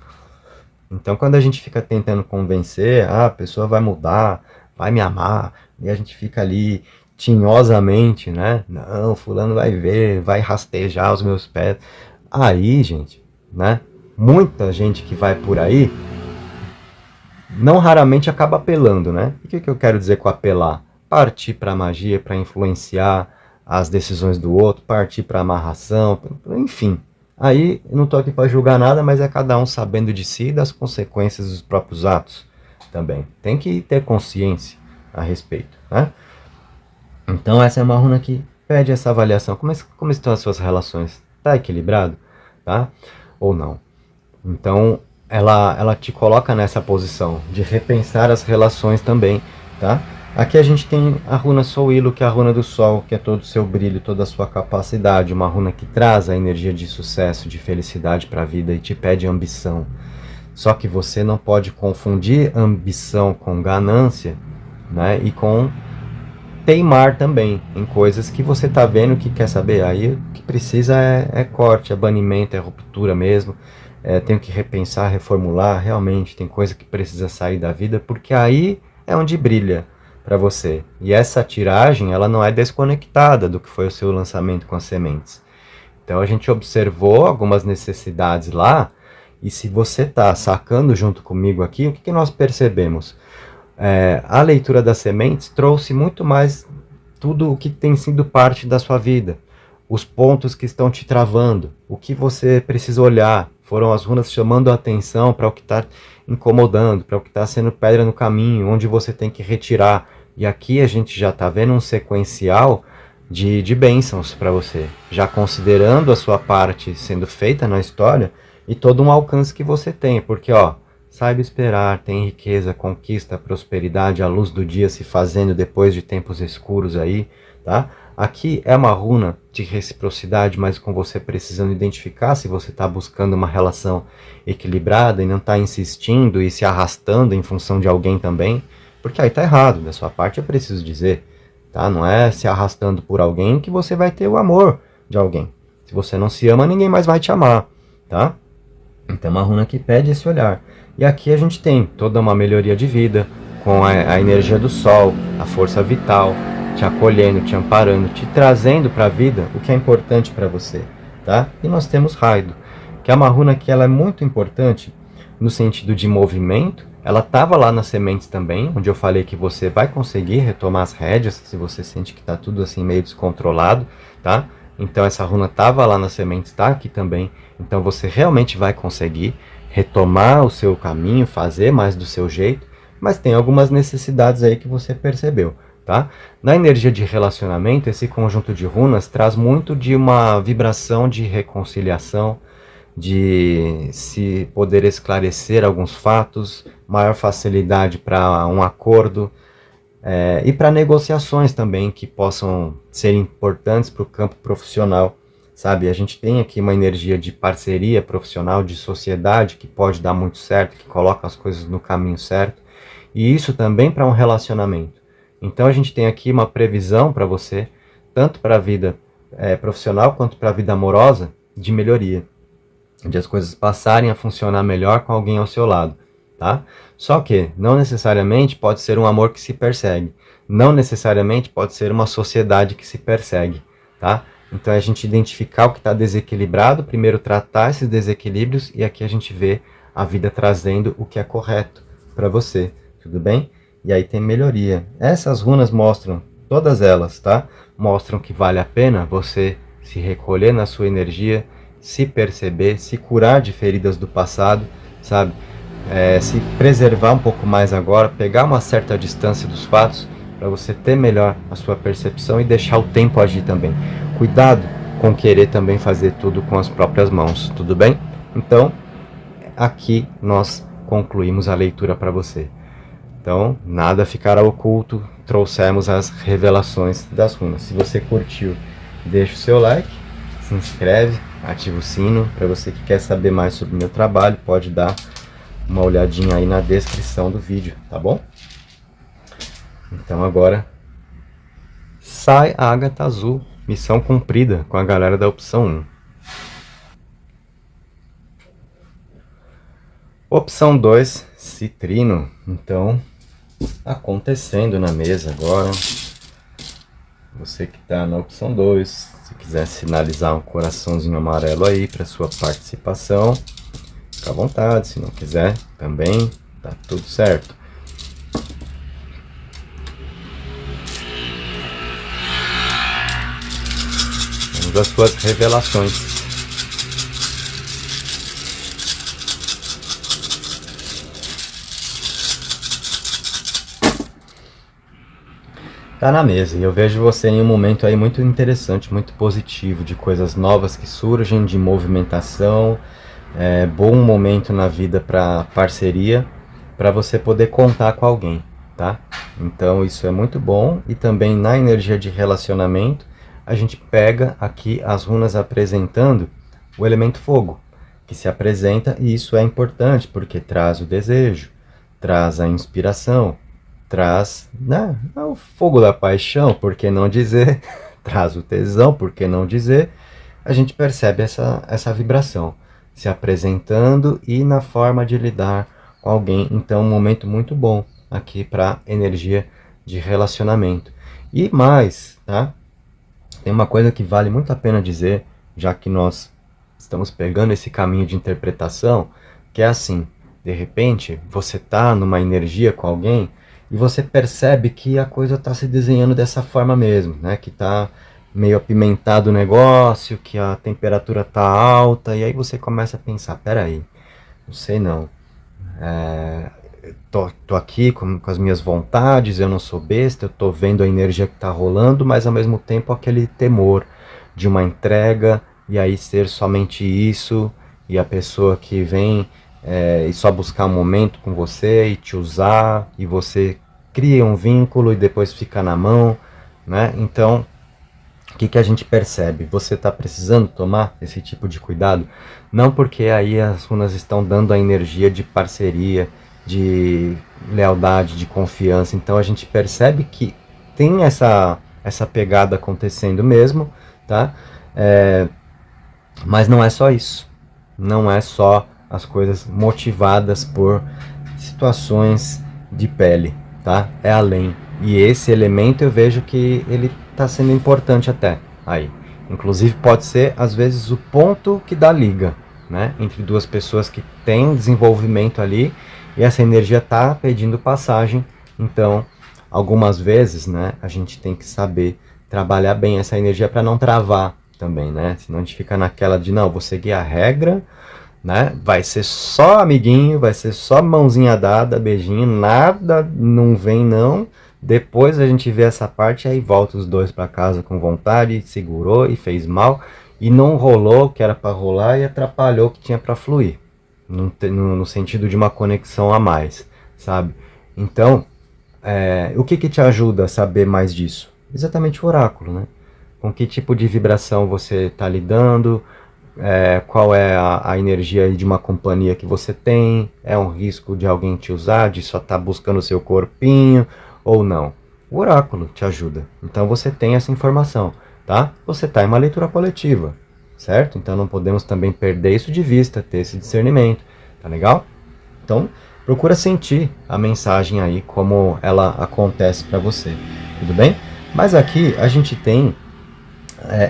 Então, quando a gente fica tentando convencer, a pessoa vai mudar, vai me amar, e a gente fica ali tinhosamente, né? Não, fulano vai ver, vai rastejar os meus pés. Aí, gente, né? Muita gente que vai por aí, não raramente acaba apelando, né? E o que eu quero dizer com apelar? Partir para a magia, para influenciar as decisões do outro, partir para a amarração, enfim. Aí, eu não estou aqui para julgar nada, mas é cada um sabendo de si e das consequências dos próprios atos também. Tem que ter consciência a respeito, né? Então, essa é uma runa que pede essa avaliação. Como estão as suas relações? Está equilibrado? Tá? Ou não? Então, ela te coloca nessa posição de repensar as relações também, tá? Aqui a gente tem a runa Souilo, que é a runa do sol, que é todo o seu brilho, toda a sua capacidade, uma runa que traz a energia de sucesso, de felicidade para a vida e te pede ambição. Só que você não pode confundir ambição com ganância, né? E com teimar também em coisas que você tá vendo que quer saber. Aí o que precisa é corte, é banimento, é ruptura mesmo. Tenho que repensar, reformular. Realmente tem coisa que precisa sair da vida, porque aí é onde brilha para você. E essa tiragem, ela não é desconectada do que foi o seu lançamento com as sementes. Então a gente observou algumas necessidades lá, e se você está sacando junto comigo aqui, o que nós percebemos? A leitura das sementes trouxe muito mais tudo o que tem sido parte da sua vida, os pontos que estão te travando, o que você precisa olhar. Foram as runas chamando a atenção para o que está incomodando, para o que está sendo pedra no caminho, onde você tem que retirar. E aqui a gente já está vendo um sequencial de bênçãos para você, já considerando a sua parte sendo feita na história e todo um alcance que você tem, porque ó, saiba esperar, tem riqueza, conquista, prosperidade, a luz do dia se fazendo depois de tempos escuros aí, tá? Aqui é uma runa de reciprocidade, mas com você precisando identificar se você está buscando uma relação equilibrada e não está insistindo e se arrastando em função de alguém também, porque aí tá errado, da sua parte eu preciso dizer, tá? Não é se arrastando por alguém que você vai ter o amor de alguém. Se você não se ama, ninguém mais vai te amar, tá? Então é uma runa que pede esse olhar. E aqui a gente tem toda uma melhoria de vida, com a energia do sol, a força vital, te acolhendo, te amparando, te trazendo para a vida o que é importante para você, tá? E nós temos Raido, que é uma runa que ela é muito importante no sentido de movimento. Ela estava lá nas sementes também, onde eu falei que você vai conseguir retomar as rédeas, se você sente que está tudo assim meio descontrolado, tá? Então essa runa estava lá nas sementes, está aqui também. Então você realmente vai conseguir retomar o seu caminho, fazer mais do seu jeito, mas tem algumas necessidades aí que você percebeu, tá? Na energia de relacionamento, esse conjunto de runas traz muito de uma vibração de reconciliação, de se poder esclarecer alguns fatos, maior facilidade para um acordo, e para negociações também que possam ser importantes para o campo profissional, sabe? A gente tem aqui uma energia de parceria profissional, de sociedade, que pode dar muito certo, que coloca as coisas no caminho certo, e isso também para um relacionamento. Então a gente tem aqui uma previsão para você, tanto para a vida profissional quanto para a vida amorosa, de melhoria, de as coisas passarem a funcionar melhor com alguém ao seu lado, tá? Só que não necessariamente pode ser um amor que se persegue, não necessariamente pode ser uma sociedade que se persegue, tá? Então é a gente identificar o que está desequilibrado, primeiro tratar esses desequilíbrios, e aqui a gente vê a vida trazendo o que é correto para você, tudo bem? E aí tem melhoria. Essas runas mostram, todas elas, tá? Mostram que vale a pena você se recolher na sua energia, se perceber, se curar de feridas do passado, sabe? Se preservar um pouco mais agora, pegar uma certa distância dos fatos, para você ter melhor a sua percepção e deixar o tempo agir também. Cuidado com querer também fazer tudo com as próprias mãos, tudo bem? Então, aqui nós concluímos a leitura para você. Então, nada ficará oculto, trouxemos as revelações das runas. Se você curtiu, deixa o seu like, se inscreve, ativa o sino. Para você que quer saber mais sobre o meu trabalho, pode dar uma olhadinha aí na descrição do vídeo, tá bom? Então agora, sai a Ágata Azul, missão cumprida com a galera da opção 1. Opção 2, Citrino. Então, acontecendo na mesa agora. Você que está na opção 2, se quiser sinalizar um coraçãozinho amarelo aí para sua participação, fica à vontade. Se não quiser, também tá tudo certo. Vamos às suas revelações. Tá na mesa, e eu vejo você em um momento aí muito interessante, muito positivo, de coisas novas que surgem, de movimentação, bom momento na vida para parceria, para você poder contar com alguém, tá? Então isso é muito bom, e também na energia de relacionamento, a gente pega aqui as runas apresentando o elemento fogo, que se apresenta, e isso é importante, porque traz o desejo, traz a inspiração, traz, né, o fogo da paixão, por que não dizer, traz o tesão, por que não dizer, a gente percebe essa vibração se apresentando e na forma de lidar com alguém. Então, um momento muito bom aqui para energia de relacionamento. E mais, tá? Tem uma coisa que vale muito a pena dizer, já que nós estamos pegando esse caminho de interpretação, que é assim, de repente, você tá numa energia com alguém, e você percebe que a coisa está se desenhando dessa forma mesmo, né? Que está meio apimentado o negócio, que a temperatura está alta, e aí você começa a pensar, peraí, não sei não, tô aqui com as minhas vontades, eu não sou besta, eu tô vendo a energia que está rolando, mas ao mesmo tempo aquele temor de uma entrega, e aí ser somente isso, e a pessoa que vem e só buscar um momento com você e te usar, e você cria um vínculo e depois fica na mão, né? Então, o que a gente percebe? Você está precisando tomar esse tipo de cuidado, não porque aí as runas estão dando a energia de parceria, de lealdade, de confiança. Então a gente percebe que tem essa pegada acontecendo mesmo, tá? Mas não é só isso, não é só as coisas motivadas por situações de pele, tá? É além. E esse elemento eu vejo que ele está sendo importante até aí. Inclusive pode ser, às vezes, o ponto que dá liga, né? Entre duas pessoas que têm desenvolvimento ali, e essa energia está pedindo passagem. Então, algumas vezes, né, a gente tem que saber trabalhar bem essa energia para não travar também, né? Senão a gente fica naquela de, não, vou seguir a regra, né? Vai ser só amiguinho, vai ser só mãozinha dada, beijinho, nada, não vem não. Depois a gente vê essa parte, aí volta os dois para casa com vontade, segurou e fez mal, e não rolou o que era para rolar e atrapalhou o que tinha para fluir, no sentido de uma conexão a mais, sabe? Então, o que te ajuda a saber mais disso? Exatamente o oráculo, né? com que tipo de vibração você está lidando, qual é a energia de uma companhia que você tem, é um risco de alguém te usar, de só estar buscando o seu corpinho ou não. O oráculo te ajuda, então você tem essa informação, tá? Você está em uma leitura coletiva, certo? Então não podemos também perder isso de vista, ter esse discernimento, tá legal? Então procura sentir a mensagem aí, como ela acontece para você, tudo bem? Mas aqui a gente tem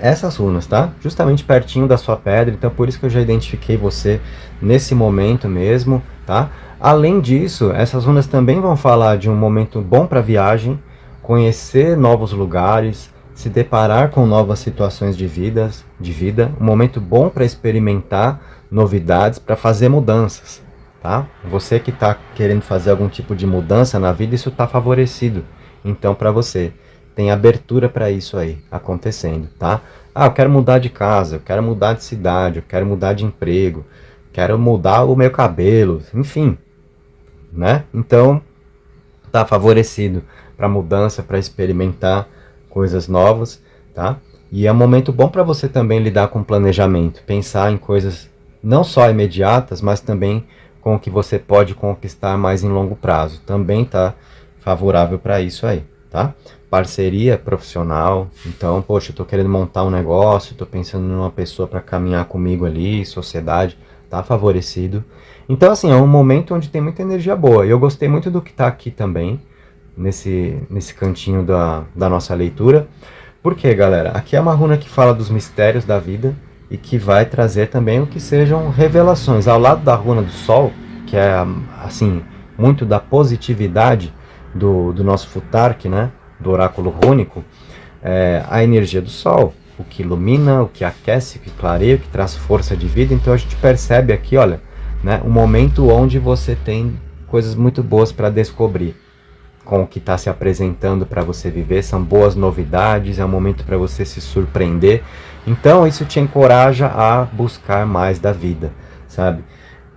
essas runas, tá? Justamente pertinho da sua pedra, então por isso que eu já identifiquei você nesse momento mesmo, tá? Além disso, essas runas também vão falar de um momento bom para viagem, conhecer novos lugares, se deparar com novas situações de vida, um momento bom para experimentar novidades, para fazer mudanças, tá? Você que está querendo fazer algum tipo de mudança na vida, isso está favorecido. Então, para você, tem abertura para isso aí acontecendo, tá? Ah, eu quero mudar de casa, eu quero mudar de cidade, eu quero mudar de emprego, quero mudar o meu cabelo, enfim, né? Então, tá favorecido para mudança, para experimentar coisas novas, tá? E é um momento bom para você também lidar com planejamento, pensar em coisas não só imediatas, mas também com o que você pode conquistar mais em longo prazo. Também tá favorável para isso aí, tá? Parceria profissional, então, poxa, eu tô querendo montar um negócio, tô pensando numa pessoa para caminhar comigo ali, sociedade, tá favorecido. Então, assim, é um momento onde tem muita energia boa. E eu gostei muito do que tá aqui também, nesse cantinho da nossa leitura. Por quê, galera? Aqui é uma runa que fala dos mistérios da vida e que vai trazer também o que sejam revelações. Ao lado da runa do Sol, que é, assim, muito da positividade do nosso Futark, né? Do oráculo rúnico, a energia do Sol, o que ilumina, o que aquece, o que clareia, o que traz força de vida. Então a gente percebe aqui, olha, né, um momento onde você tem coisas muito boas para descobrir com o que está se apresentando para você viver, são boas novidades, é um momento para você se surpreender. Então isso te encoraja a buscar mais da vida, sabe?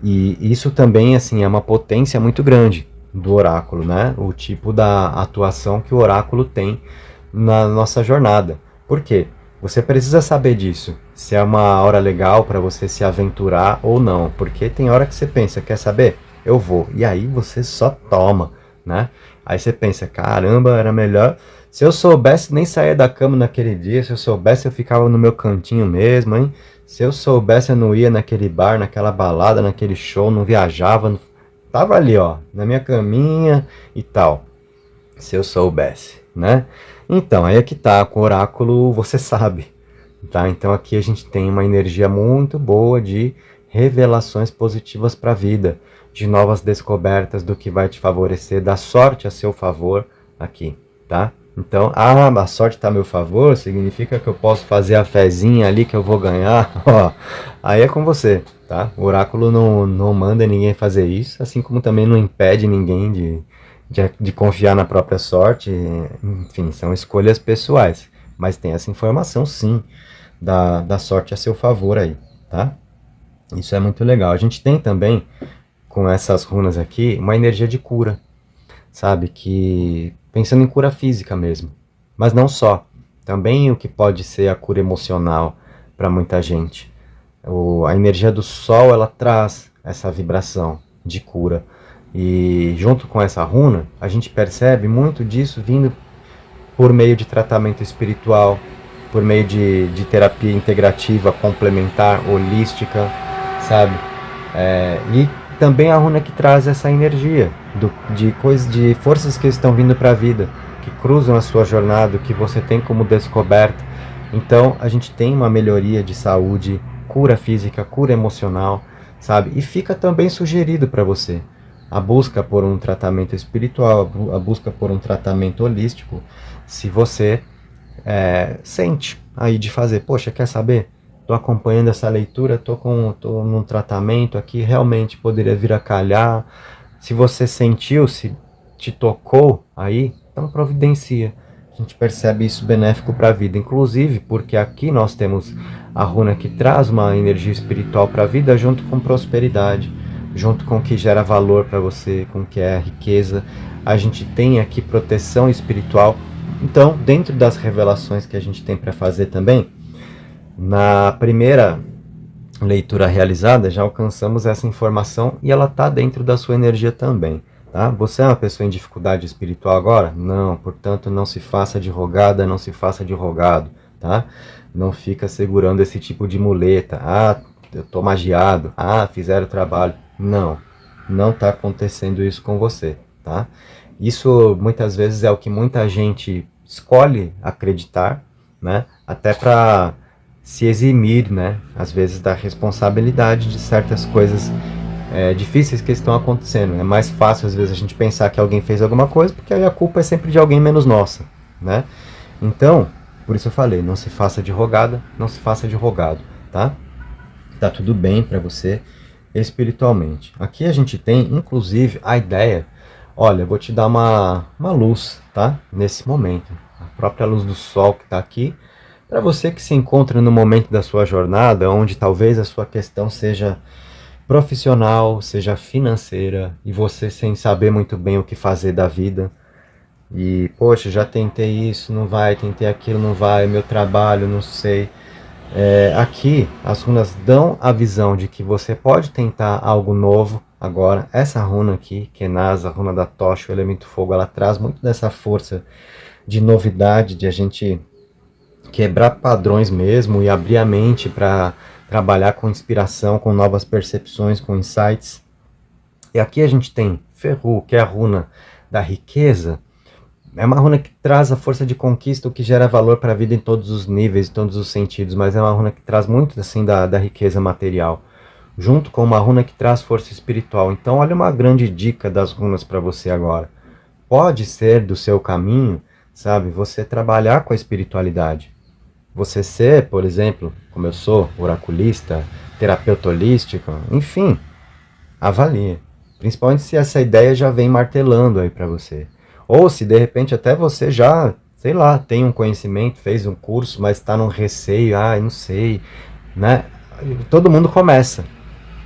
E isso também, assim, é uma potência muito grande do oráculo, né? O tipo da atuação que o oráculo tem na nossa jornada. Por quê? Você precisa saber disso, se é uma hora legal para você se aventurar ou não, porque tem hora que você pensa, quer saber? Eu vou, e aí você só toma, né? Aí você pensa, caramba, era melhor, se eu soubesse nem sair da cama naquele dia, se eu soubesse eu ficava no meu cantinho mesmo, hein? Se eu soubesse eu não ia naquele bar, naquela balada, naquele show, não viajava, tava ali, ó, na minha caminha e tal. Se eu soubesse, né? Então, aí é que tá, com o oráculo você sabe, tá? Então aqui a gente tem uma energia muito boa de revelações positivas para a vida, de novas descobertas do que vai te favorecer, da sorte a seu favor aqui, tá? Então, a sorte está a meu favor, significa que eu posso fazer a fezinha ali que eu vou ganhar, ó, aí é com você, tá? O oráculo não manda ninguém fazer isso, assim como também não impede ninguém de confiar na própria sorte, enfim, são escolhas pessoais, mas tem essa informação sim, da sorte a seu favor aí, tá? Isso é muito legal. A gente tem também, com essas runas aqui, uma energia de cura, sabe? Que pensando em cura física mesmo, mas não só, também o que pode ser a cura emocional para muita gente. A energia do Sol, ela traz essa vibração de cura. E junto com essa runa, a gente percebe muito disso vindo por meio de tratamento espiritual, por meio de terapia integrativa, complementar, holística, sabe? E também a runa que traz essa energia de forças que estão vindo para a vida, que cruzam a sua jornada, que você tem como descoberta. Então a gente tem uma melhoria de saúde, cura física, cura emocional, sabe? E fica também sugerido para você a busca por um tratamento espiritual, a busca por um tratamento holístico, se você sente aí de fazer, poxa, quer saber? Estou acompanhando essa leitura, tô num tratamento aqui, realmente poderia vir a calhar. Se você sentiu, se te tocou aí, então providencia. A gente percebe isso benéfico para a vida, inclusive porque aqui nós temos a runa que traz uma energia espiritual para a vida junto com prosperidade, junto com o que gera valor para você, com o que é riqueza. A gente tem aqui proteção espiritual Então, dentro das revelações que a gente tem para fazer também, na primeira leitura realizada, já alcançamos essa informação e ela está dentro da sua energia também. Tá? Você é uma pessoa em dificuldade espiritual agora? Não, portanto, não se faça de rogada, não se faça de rogado. Tá? Não fica segurando esse tipo de muleta. Ah, eu estou magiado. Ah, fizeram o trabalho. Não, não está acontecendo isso com você. Tá? Isso muitas vezes é o que muita gente escolhe acreditar, né? Até para se eximir, né? Às vezes da responsabilidade de certas coisas difíceis que estão acontecendo. É mais fácil às vezes a gente pensar que alguém fez alguma coisa, porque aí a culpa é sempre de alguém menos nossa, né? Então, por isso eu falei, não se faça de rogada, não se faça de rogado, tá? Tá tudo bem para você espiritualmente. Aqui a gente tem, inclusive, a ideia, olha, eu vou te dar uma luz, tá? Nesse momento. A própria luz do sol que está aqui, para você que se encontra no momento da sua jornada, onde talvez a sua questão seja profissional, seja financeira, e você sem saber muito bem o que fazer da vida, e, poxa, já tentei isso, não vai, tentei aquilo, não vai, meu trabalho, não sei. Aqui, as runas dão a visão de que você pode tentar algo novo agora. Essa runa aqui, Kenaz, a runa da tocha, o elemento fogo, ela traz muito dessa força de novidade, de a gente quebrar padrões mesmo e abrir a mente para trabalhar com inspiração, com novas percepções, com insights. E aqui a gente tem Ferru, que é a runa da riqueza. É uma runa que traz a força de conquista, o que gera valor para a vida em todos os níveis, em todos os sentidos, mas é uma runa que traz muito assim da riqueza material, junto com uma runa que traz força espiritual. Então olha uma grande dica das runas para você agora. Pode ser do seu caminho, sabe, você trabalhar com a espiritualidade. Você ser, por exemplo, como eu sou, oraculista, terapeuta holístico, enfim, avalie. Principalmente se essa ideia já vem martelando aí para você. Ou se de repente até você já, sei lá, tem um conhecimento, fez um curso, mas está num receio, não sei, né? Todo mundo começa,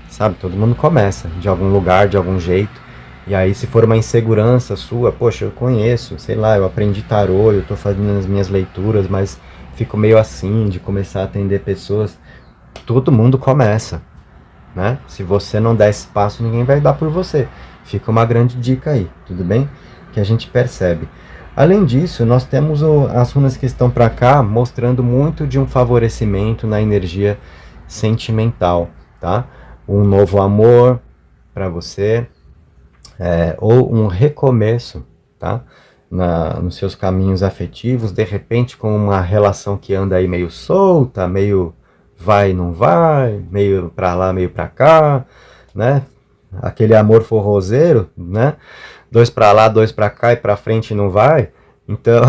sabe? Todo mundo começa, de algum lugar, de algum jeito. E aí se for uma insegurança sua, poxa, eu conheço, sei lá, eu aprendi tarô, eu estou fazendo as minhas leituras, mas fico meio assim de começar a atender pessoas. Todo mundo começa, né? Se você não der espaço, ninguém vai dar por você. Fica uma grande dica aí, tudo bem? Que a gente percebe. Além disso, nós temos as runas que estão para cá mostrando muito de um favorecimento na energia sentimental, tá? Um novo amor para você, ou um recomeço, tá? Nos seus caminhos afetivos, de repente com uma relação que anda aí meio solta, meio vai e não vai, meio para lá, meio para cá, né? Aquele amor forrozeiro, né? Dois para lá, dois para cá e para frente não vai. Então,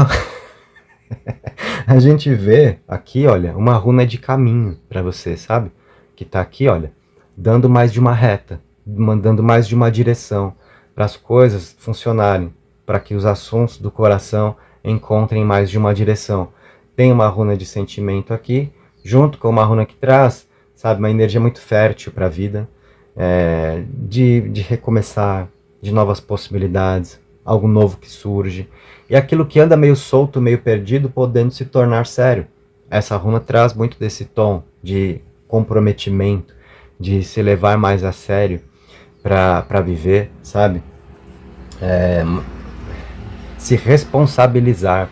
a gente vê aqui, olha, uma runa de caminho para você, sabe? Que tá aqui, olha, dando mais de uma reta, mandando mais de uma direção para as coisas funcionarem, para que os assuntos do coração encontrem mais de uma direção. Tem uma runa de sentimento aqui, junto com uma runa que traz, sabe, uma energia muito fértil para a vida, de recomeçar, de novas possibilidades, algo novo que surge, e aquilo que anda meio solto, meio perdido, podendo se tornar sério. Essa runa traz muito desse tom de comprometimento, de se levar mais a sério para viver, sabe? Se responsabilizar,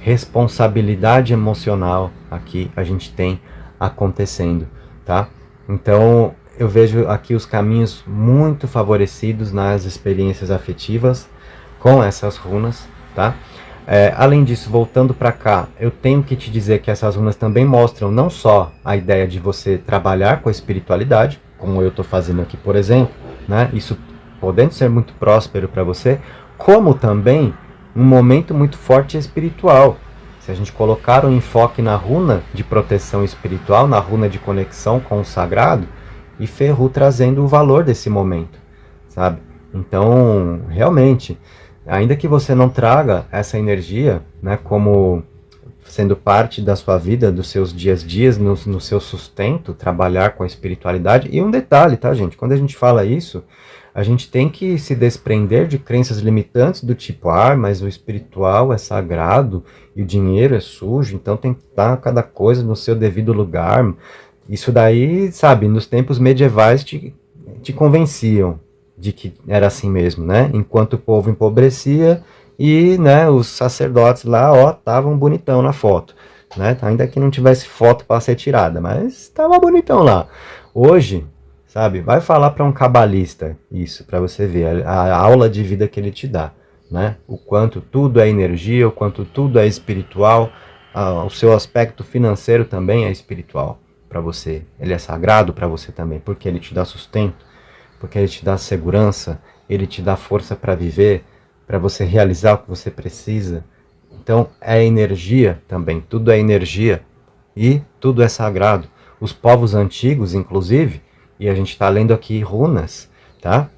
responsabilidade emocional aqui a gente tem acontecendo, tá? Então eu vejo aqui os caminhos muito favorecidos nas experiências afetivas com essas runas, tá? Além disso, voltando para cá, eu tenho que te dizer que essas runas também mostram não só a ideia de você trabalhar com a espiritualidade, como eu estou fazendo aqui, por exemplo, né? Isso podendo ser muito próspero para você, como também um momento muito forte espiritual. Se a gente colocar um enfoque na runa de proteção espiritual, na runa de conexão com o sagrado, e Ferru trazendo o valor desse momento, sabe? Então, realmente, ainda que você não traga essa energia, né, como sendo parte da sua vida, dos seus dias a dias, no seu sustento, trabalhar com a espiritualidade. E um detalhe, tá, gente? Quando a gente fala isso, a gente tem que se desprender de crenças limitantes do tipo, mas o espiritual é sagrado e o dinheiro é sujo, então tem que dar cada coisa no seu devido lugar. Isso daí, sabe, nos tempos medievais te convenciam de que era assim mesmo, né? Enquanto o povo empobrecia e, né, os sacerdotes lá, ó, estavam bonitão na foto, né? Ainda que não tivesse foto para ser tirada, mas estava bonitão lá. Hoje, sabe, vai falar para um cabalista isso, para você ver a aula de vida que ele te dá, né? O quanto tudo é energia, o quanto tudo é espiritual, o seu aspecto financeiro também é espiritual para você. Ele é sagrado para você também, porque ele te dá sustento, porque ele te dá segurança, ele te dá força para viver, para você realizar o que você precisa. Então é energia também, tudo é energia e tudo é sagrado. Os povos antigos, inclusive, e a gente está lendo aqui runas, tá?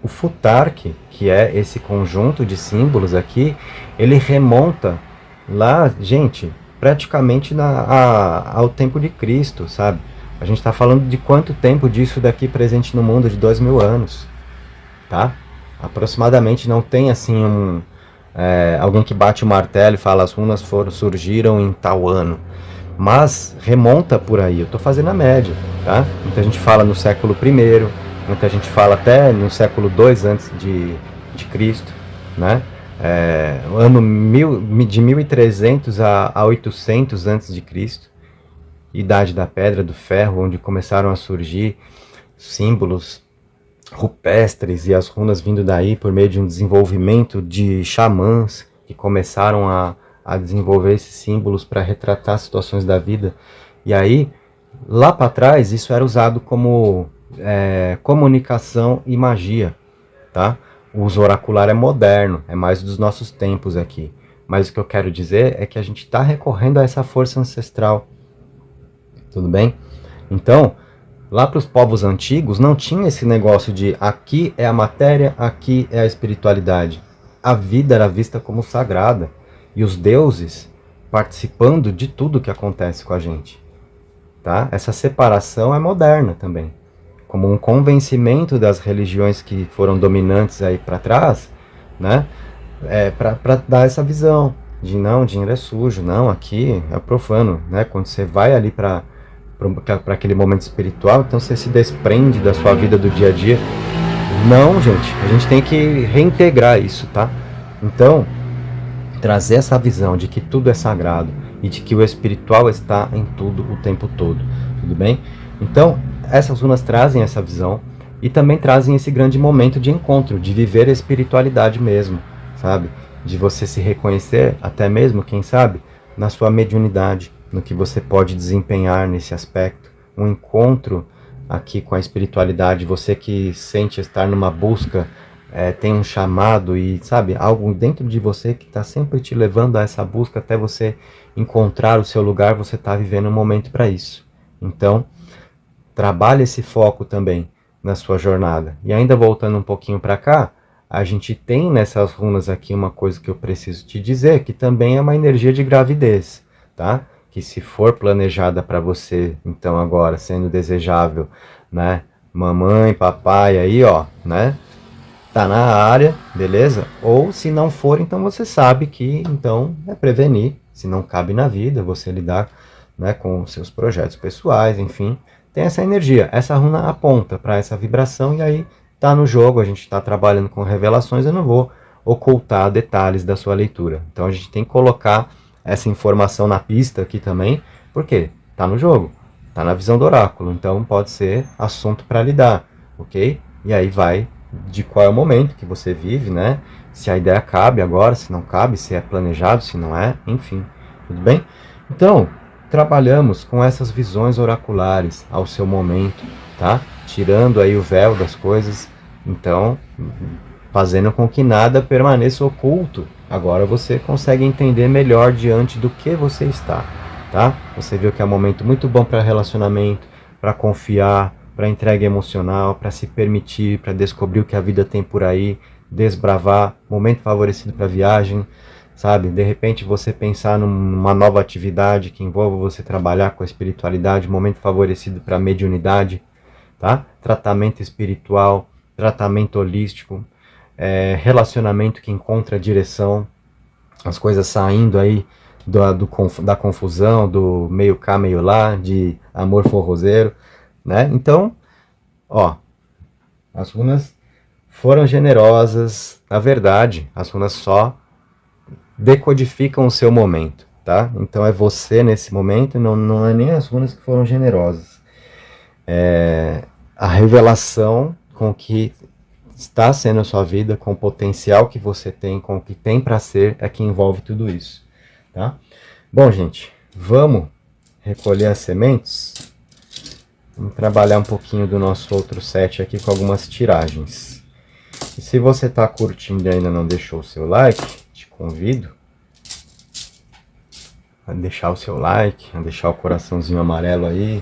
O Futark, que é esse conjunto de símbolos aqui, ele remonta lá, gente, praticamente ao tempo de Cristo, sabe? A gente está falando de quanto tempo disso daqui presente no mundo, de 2000 anos, tá? Aproximadamente, não tem assim alguém que bate o martelo e fala as runas surgiram em tal ano, mas remonta por aí, eu estou fazendo a média, tá? Muita gente fala no século I, muita gente fala até no século II antes de Cristo, né? Ano de 1300 a 800 antes de Cristo, Idade da Pedra, do Ferro, onde começaram a surgir símbolos rupestres e as runas vindo daí por meio de um desenvolvimento de xamãs que começaram a desenvolver esses símbolos para retratar situações da vida. E aí, lá para trás, isso era usado como comunicação e magia, tá? O uso oracular é moderno, é mais dos nossos tempos aqui. Mas o que eu quero dizer é que a gente está recorrendo a essa força ancestral. Tudo bem? Então, lá para os povos antigos não tinha esse negócio de aqui é a matéria, aqui é a espiritualidade. A vida era vista como sagrada e os deuses participando de tudo que acontece com a gente. Tá? Essa separação é moderna também. Como um convencimento das religiões que foram dominantes aí para trás, né? Para dar essa visão de não, dinheiro é sujo, não, aqui é profano, né? Quando você vai ali para aquele momento espiritual, então você se desprende da sua vida do dia a dia. Não, gente, a gente tem que reintegrar isso, tá? Então, trazer essa visão de que tudo é sagrado e de que o espiritual está em tudo o tempo todo, tudo bem? Então, essas runas trazem essa visão e também trazem esse grande momento de encontro, de viver a espiritualidade mesmo, sabe? De você se reconhecer, até mesmo, quem sabe, na sua mediunidade, no que você pode desempenhar nesse aspecto, um encontro aqui com a espiritualidade, você que sente estar numa busca, tem um chamado e, sabe, algo dentro de você que está sempre te levando a essa busca até você encontrar o seu lugar, você está vivendo um momento para isso. Então, trabalhe esse foco também na sua jornada. E ainda voltando um pouquinho para cá, a gente tem nessas runas aqui uma coisa que eu preciso te dizer, que também é uma energia de gravidez, tá? Que se for planejada para você, então agora, sendo desejável, né? Mamãe, papai aí, ó, né? Tá na área, beleza? Ou se não for, então você sabe que, então, é prevenir. Se não cabe na vida, você lidar, né, com os seus projetos pessoais, enfim. Tem essa energia, essa runa aponta para essa vibração e aí tá no jogo, a gente está trabalhando com revelações, eu não vou ocultar detalhes da sua leitura. Então a gente tem que colocar essa informação na pista aqui também, porque tá no jogo, tá na visão do oráculo, então pode ser assunto para lidar, ok? E aí vai de qual é o momento que você vive, né? Se a ideia cabe agora, se não cabe, se é planejado, se não é, enfim, tudo bem? Então, trabalhamos com essas visões oraculares ao seu momento, tá? Tirando aí o véu das coisas, então, fazendo com que nada permaneça oculto. Agora você consegue entender melhor diante do que você está, tá? Você viu que é um momento muito bom para relacionamento, para confiar, para entrega emocional, para se permitir, para descobrir o que a vida tem por aí, desbravar, momento favorecido para viagem, sabe? De repente você pensar numa nova atividade que envolva você trabalhar com a espiritualidade, momento favorecido para mediunidade, tá? Tratamento espiritual, tratamento holístico, relacionamento que encontra direção, as coisas saindo aí da confusão, do meio cá, meio lá, de amor forrozeiro, né? Então, ó, as runas foram generosas, na verdade, as runas só decodificam o seu momento, tá? Então é você nesse momento, não é nem as runas que foram generosas. É a revelação com que está sendo a sua vida, com o potencial que você tem, com o que tem para ser, é que envolve tudo isso, tá? Bom, gente, vamos recolher as sementes. Vamos trabalhar um pouquinho do nosso outro set aqui com algumas tiragens. E se você está curtindo e ainda não deixou o seu like, te convido a deixar o seu like, a deixar o coraçãozinho amarelo aí,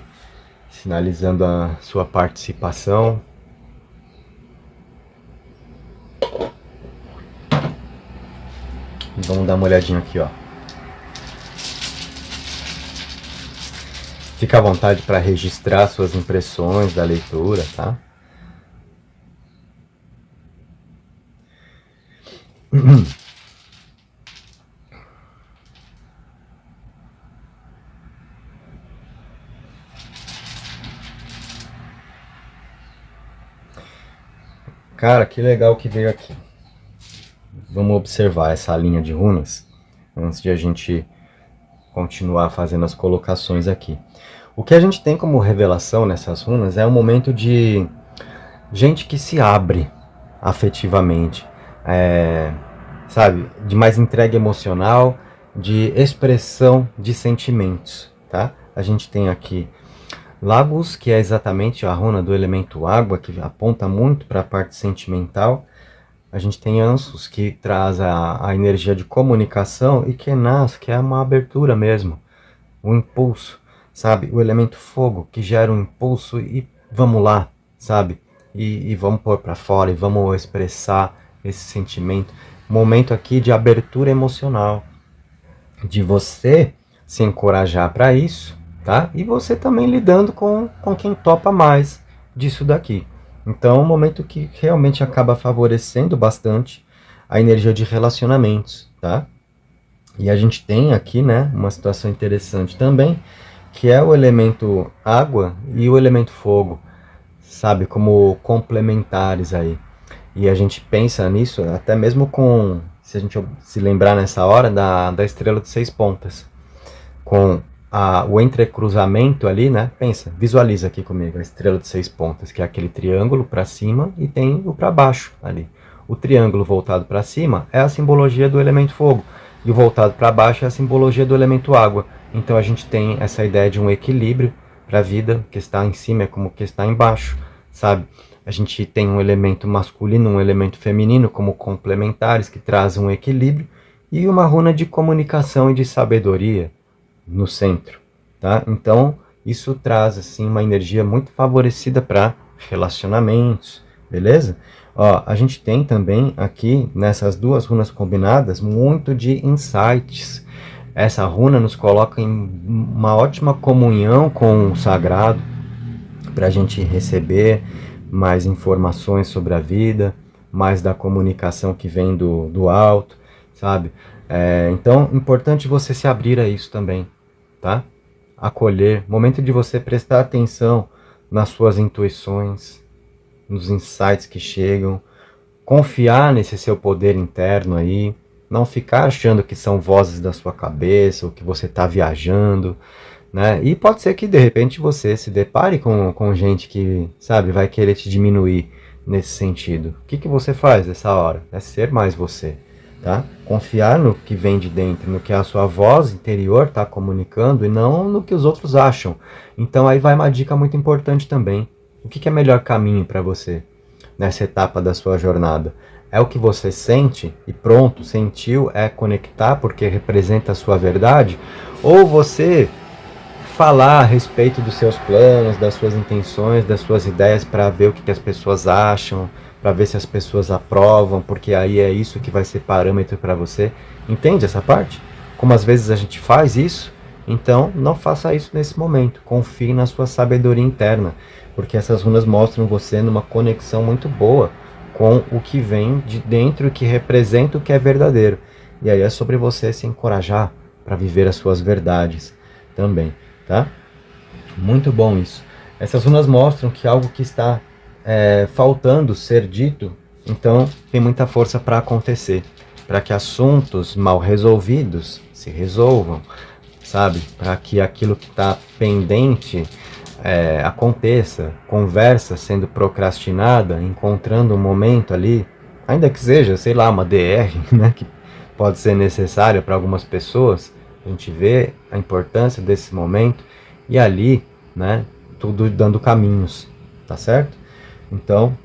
sinalizando a sua participação. E vamos dar uma olhadinha aqui, ó. Fica à vontade para registrar suas impressões da leitura, tá? Cara, que legal que veio aqui. Vamos observar essa linha de runas antes de a gente continuar fazendo as colocações aqui. O que a gente tem como revelação nessas runas é um momento de gente que se abre afetivamente, sabe, de mais entrega emocional, de expressão de sentimentos, tá? A gente tem aqui Lagos, que é exatamente a runa do elemento água, que aponta muito para a parte sentimental. A gente tem Ansus, que traz a energia de comunicação, e Kenas, que é uma abertura mesmo, um impulso, sabe? O elemento fogo, que gera um impulso e vamos lá, sabe? E vamos pôr para fora e vamos expressar esse sentimento. Momento aqui de abertura emocional, de você se encorajar para isso, tá? E você também lidando com quem topa mais disso daqui. Então, é um momento que realmente acaba favorecendo bastante a energia de relacionamentos, tá? E a gente tem aqui, né, uma situação interessante também, que é o elemento água e o elemento fogo, sabe, como complementares aí. E a gente pensa nisso até mesmo com, se a gente se lembrar nessa hora, da estrela de 6 pontas, com o entrecruzamento ali, né? Pensa, visualiza aqui comigo a estrela de 6 pontas, que é aquele triângulo para cima e tem o para baixo ali. O triângulo voltado para cima é a simbologia do elemento fogo e o voltado para baixo é a simbologia do elemento água. Então a gente tem essa ideia de um equilíbrio para a vida, que está em cima é como que está embaixo, sabe? A gente tem um elemento masculino, um elemento feminino como complementares que trazem um equilíbrio e uma runa de comunicação e de sabedoria no centro, tá? Então, isso traz assim uma energia muito favorecida para relacionamentos, beleza? Ó, a gente tem também aqui nessas duas runas combinadas muito de insights. Essa runa nos coloca em uma ótima comunhão com o sagrado para a gente receber mais informações sobre a vida, mais da comunicação que vem do alto, sabe? Então, importante você se abrir a isso também, tá? Acolher, momento de você prestar atenção nas suas intuições, nos insights que chegam, confiar nesse seu poder interno aí, não ficar achando que são vozes da sua cabeça ou que você está viajando, né? E pode ser que de repente você se depare com gente que, sabe, vai querer te diminuir nesse sentido. O que você faz nessa hora? É ser mais você, tá? Confiar no que vem de dentro, no que a sua voz interior está comunicando e não no que os outros acham. Então aí vai uma dica muito importante também. O que é o melhor caminho para você nessa etapa da sua jornada? É o que você sente e pronto, sentiu, é conectar porque representa a sua verdade? Ou você falar a respeito dos seus planos, das suas intenções, das suas ideias para ver o que as pessoas acham, para ver se as pessoas aprovam, porque aí é isso que vai ser parâmetro para você. Entende essa parte? Como às vezes a gente faz isso, então não faça isso nesse momento. Confie na sua sabedoria interna, porque essas runas mostram você numa conexão muito boa com o que vem de dentro, que representa o que é verdadeiro. E aí é sobre você se encorajar para viver as suas verdades também, tá? Muito bom isso. Essas runas mostram que algo que está faltando ser dito, então tem muita força para acontecer, para que assuntos mal resolvidos se resolvam, sabe? Para que aquilo que está pendente aconteça, conversa sendo procrastinada, encontrando um momento ali, ainda que seja, sei lá, uma DR, né, que pode ser necessária para algumas pessoas, a gente vê a importância desse momento e ali, né, tudo dando caminhos, tá certo? Então,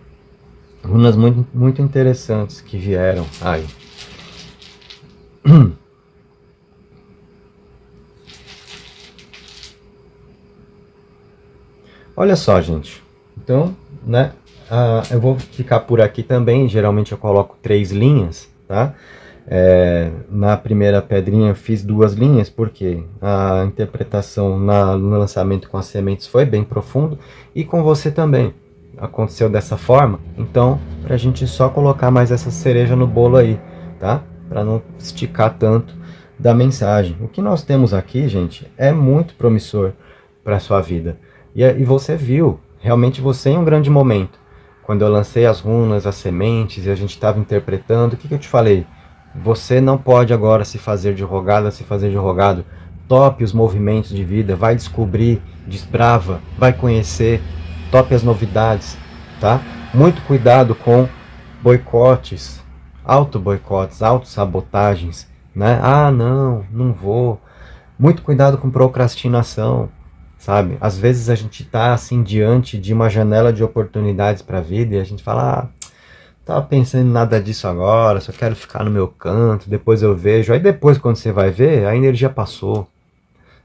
runas muito, muito interessantes que vieram aí. Olha só, gente. Então, né, eu vou ficar por aqui também. Geralmente eu coloco 3 linhas, tá? Na primeira pedrinha eu fiz 2 linhas, porque a interpretação no lançamento com as sementes foi bem profundo, e com você também aconteceu dessa forma. Então, pra gente só colocar mais essa cereja no bolo aí, tá? Para não esticar tanto da mensagem. O que nós temos aqui, gente, é muito promissor para sua vida. E você viu, realmente você em um grande momento. Quando eu lancei as runas, as sementes, e a gente estava interpretando, o que eu te falei? Você não pode agora se fazer de rogada, se fazer de rogado. Tope os movimentos de vida, vai descobrir, desbrava, vai conhecer, tope as novidades, tá? Muito cuidado com boicotes, auto-boicotes, auto-sabotagens, né? Ah, não, não vou. Muito cuidado com procrastinação, sabe? Às vezes a gente tá assim diante de uma janela de oportunidades para a vida e a gente fala, tava pensando em nada disso agora, só quero ficar no meu canto, depois eu vejo. Aí depois, quando você vai ver, a energia passou,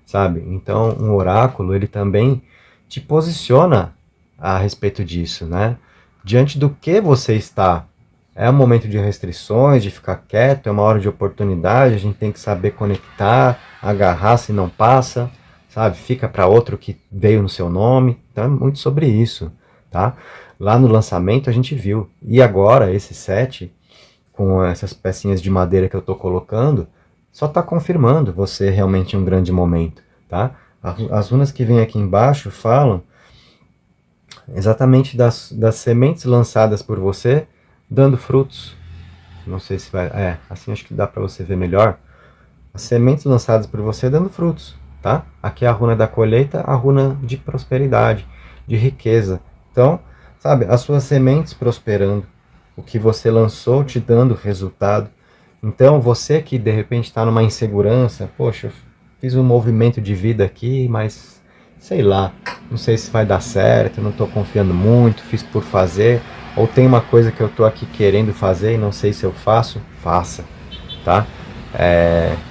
sabe? Então, um oráculo, ele também te posiciona a respeito disso, né? Diante do que você está. É um momento de restrições, de ficar quieto, é uma hora de oportunidade, a gente tem que saber conectar, agarrar se não passa, sabe? Fica para outro que veio no seu nome. Então é muito sobre isso, tá? Lá no lançamento a gente viu. E agora esse set, com essas pecinhas de madeira que eu estou colocando, só está confirmando você realmente em um grande momento, tá? As runas que vêm aqui embaixo falam exatamente das sementes lançadas por você, dando frutos. Não sei se vai... assim acho que dá para você ver melhor. As sementes lançadas por você dando frutos, tá? Aqui é a runa da colheita, a runa de prosperidade, de riqueza. Então, sabe, as suas sementes prosperando, o que você lançou te dando resultado. Então, você que de repente está numa insegurança, poxa, eu fiz um movimento de vida aqui, mas sei lá, não sei se vai dar certo, não estou confiando muito, fiz por fazer, ou tem uma coisa que eu estou aqui querendo fazer e não sei se eu faço, faça, tá?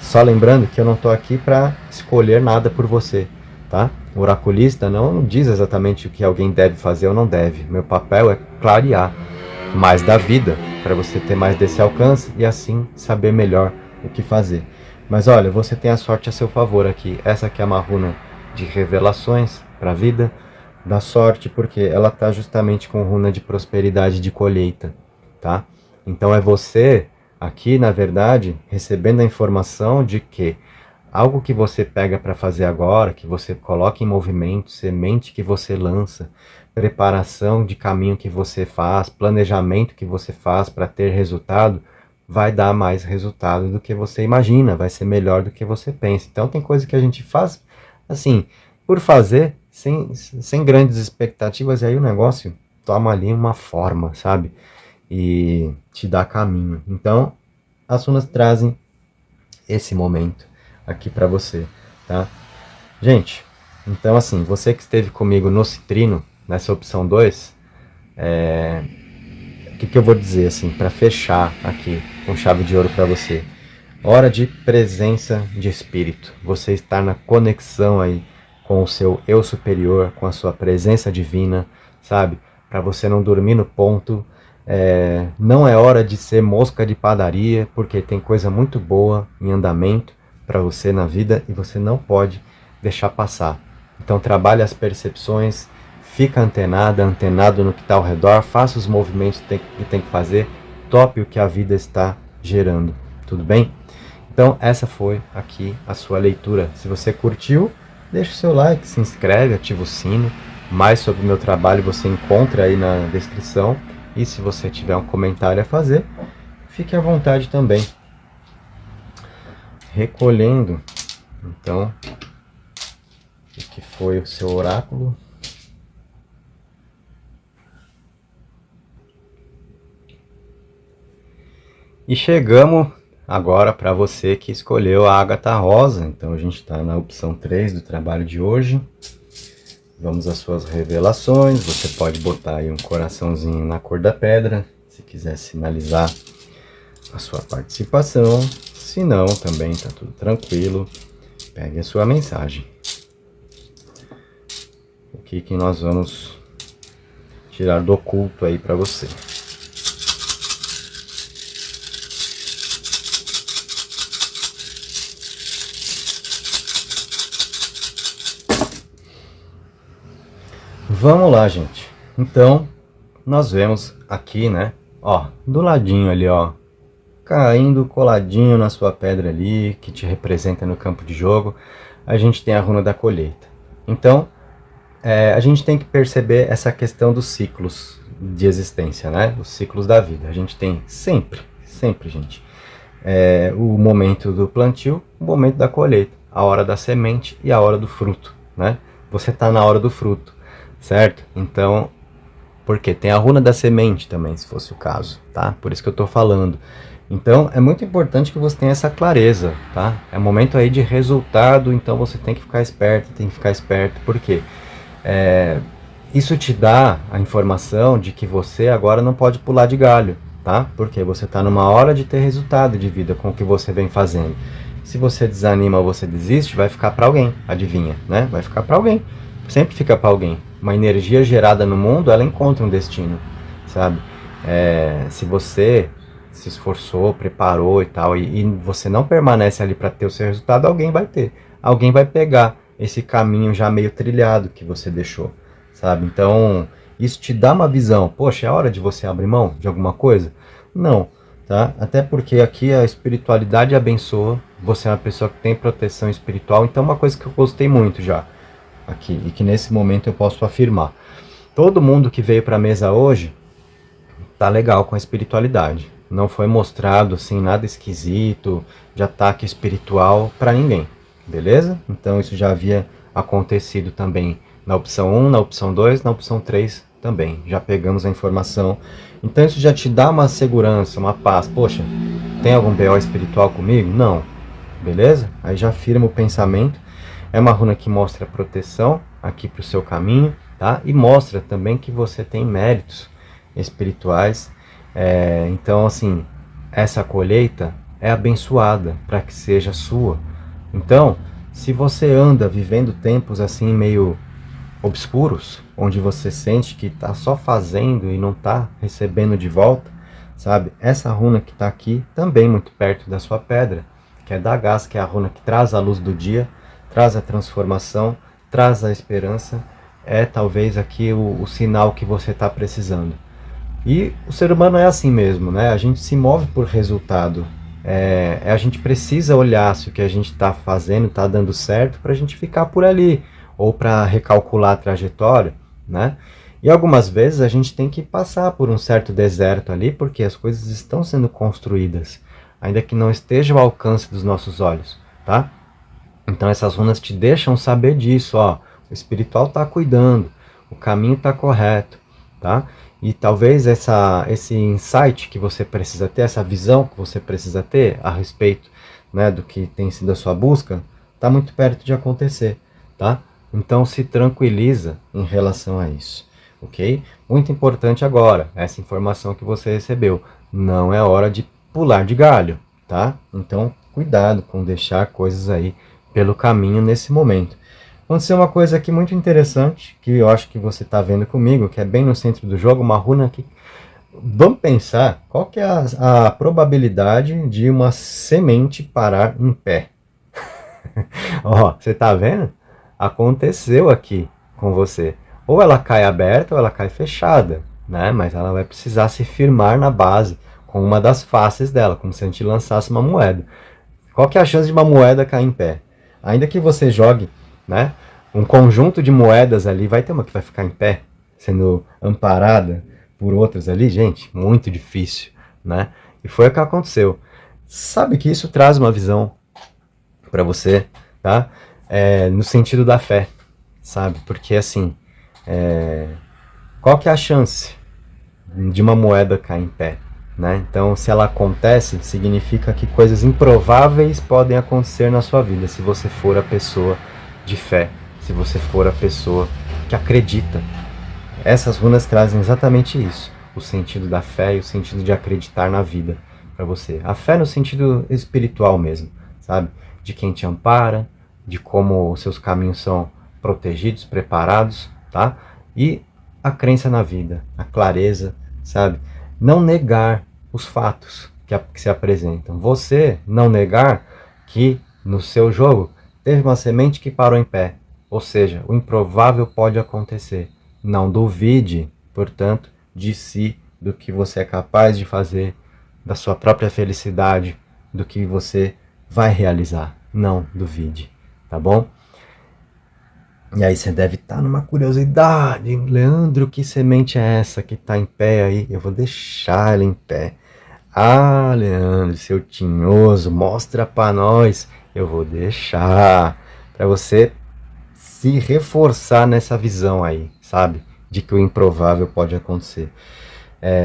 Só lembrando que eu não estou aqui para escolher nada por você, tá? O oraculista não diz exatamente o que alguém deve fazer ou não deve. Meu papel é clarear mais da vida, para você ter mais desse alcance e assim saber melhor o que fazer. Mas olha, você tem a sorte a seu favor aqui. Essa aqui é uma runa de revelações para a vida, da sorte, porque ela está justamente com runa de prosperidade, de colheita, tá? Então é você aqui, na verdade, recebendo a informação de que algo que você pega para fazer agora, que você coloca em movimento, semente que você lança, preparação de caminho que você faz, planejamento que você faz para ter resultado, vai dar mais resultado do que você imagina, vai ser melhor do que você pensa. Então tem coisa que a gente faz assim, por fazer, sem grandes expectativas, e aí o negócio toma ali uma forma, sabe? E te dá caminho. Então, as runas trazem esse momento aqui para você, tá? Gente, então assim, você que esteve comigo no Citrino, nessa opção 2, o que eu vou dizer assim, para fechar aqui com chave de ouro para você? Hora de presença de espírito. Você está na conexão aí com o seu eu superior, com a sua presença divina, sabe? Para você não dormir no ponto, Não é hora de ser mosca de padaria, porque tem coisa muito boa em andamento para você na vida e você não pode deixar passar. Então trabalhe as percepções, fica antenado no que está ao redor, faça os movimentos que tem que fazer, tope o que a vida está gerando, tudo bem? Então essa foi aqui a sua leitura. Se você curtiu, deixa o seu like, se inscreve, ativa o sino. Mais sobre o meu trabalho você encontra aí na descrição. E se você tiver um comentário a fazer, fique à vontade também. Recolhendo, então, o que foi o seu oráculo. E chegamos agora para você que escolheu a ágata rosa. Então a gente está na opção 3 do trabalho de hoje. Vamos às suas revelações. Você pode botar aí um coraçãozinho na cor da pedra, se quiser sinalizar a sua participação. Se não, também está tudo tranquilo. Pegue a sua mensagem. O que nós vamos tirar do oculto aí para você? Vamos lá, gente. Então, nós vemos aqui, né? Ó, do ladinho ali, ó. Caindo coladinho na sua pedra ali, que te representa no campo de jogo, a gente tem a runa da colheita. Então, a gente tem que perceber essa questão dos ciclos de existência, né? Os ciclos da vida. A gente tem sempre, gente, o momento do plantio, o momento da colheita, a hora da semente e a hora do fruto, né? Você está na hora do fruto, certo? Então, porque tem a runa da semente também, se fosse o caso, tá? Por isso que eu estou falando. Então, é muito importante que você tenha essa clareza, tá? É momento aí de resultado, então você tem que ficar esperto, por quê? Isso te dá a informação de que você agora não pode pular de galho, tá? Porque você está numa hora de ter resultado de vida com o que você vem fazendo. Se você desanima ou você desiste, vai ficar para alguém, adivinha, né? Vai ficar para alguém, sempre fica para alguém. Uma energia gerada no mundo, ela encontra um destino, sabe? Se você se esforçou, preparou e tal, e você não permanece ali para ter o seu resultado, alguém vai ter. Alguém vai pegar esse caminho já meio trilhado que você deixou, sabe? Então, isso te dá uma visão. Poxa, é hora de você abrir mão de alguma coisa? Não, tá? Até porque aqui a espiritualidade abençoa. Você é uma pessoa que tem proteção espiritual, então uma coisa que eu gostei muito já aqui, e que nesse momento eu posso afirmar. Todo mundo que veio para a mesa hoje tá legal com a espiritualidade. Não foi mostrado assim nada esquisito de ataque espiritual para ninguém, beleza? Então isso já havia acontecido também na opção 1, na opção 2, na opção 3 também. Já pegamos a informação. Então isso já te dá uma segurança, uma paz. Poxa, tem algum BO espiritual comigo? Não. Beleza? Aí já firma o pensamento. É uma runa que mostra proteção aqui para o seu caminho, tá? E mostra também que você tem méritos espirituais. Então, assim, essa colheita é abençoada para que seja sua. Então, se você anda vivendo tempos assim meio obscuros, onde você sente que está só fazendo e não está recebendo de volta, sabe? Essa runa que está aqui, também muito perto da sua pedra, que é da gás, que é a runa que traz a luz do dia, traz a transformação, traz a esperança, é talvez aqui o sinal que você está precisando. E o ser humano é assim mesmo, né? A gente se move por resultado. A gente precisa olhar se o que a gente está fazendo está dando certo para a gente ficar por ali, ou para recalcular a trajetória, né? E algumas vezes a gente tem que passar por um certo deserto ali, porque as coisas estão sendo construídas, ainda que não esteja ao alcance dos nossos olhos, tá? Então essas runas te deixam saber disso, ó. O espiritual está cuidando, o caminho está correto, tá? E talvez esse insight que você precisa ter, essa visão que você precisa ter a respeito, né, do que tem sido a sua busca, está muito perto de acontecer, tá? Então se tranquiliza em relação a isso, ok? Muito importante agora, essa informação que você recebeu. Não é hora de pular de galho, tá? Então cuidado com deixar coisas aí pelo caminho nesse momento. Aconteceu uma coisa aqui muito interessante, que eu acho que você está vendo comigo, que é bem no centro do jogo, uma runa que Vamos pensar qual que é a probabilidade de uma semente parar em pé. Ó, você tá vendo? Aconteceu aqui com você. Ou ela cai aberta ou ela cai fechada, né? Mas ela vai precisar se firmar na base com uma das faces dela, como se a gente lançasse uma moeda. Qual que é a chance de uma moeda cair em pé? Ainda que você jogue, né, um conjunto de moedas ali, vai ter uma que vai ficar em pé, sendo amparada por outras ali, gente, muito difícil, né? E foi o que aconteceu. Sabe que isso traz uma visão para você, tá? No sentido da fé, sabe? Porque assim, qual que é a chance de uma moeda cair em pé? Né? Então, se ela acontece, significa que coisas improváveis podem acontecer na sua vida, se você for a pessoa de fé, se você for a pessoa que acredita. Essas runas trazem exatamente isso, o sentido da fé e o sentido de acreditar na vida para você. A fé no sentido espiritual mesmo, sabe? De quem te ampara, de como os seus caminhos são protegidos, preparados, tá? E a crença na vida, a clareza, sabe? Não negar os fatos que se apresentam. Você não negar que no seu jogo teve uma semente que parou em pé. Ou seja, o improvável pode acontecer. Não duvide, portanto, de si, do que você é capaz de fazer, da sua própria felicidade, do que você vai realizar. Não duvide, tá bom? E aí você deve estar numa curiosidade, Leandro, que semente é essa que está em pé aí? Eu vou deixar ela em pé. Ah, Leandro, seu tinhoso, mostra para nós. Eu vou deixar para você se reforçar nessa visão aí, sabe? De que o improvável pode acontecer.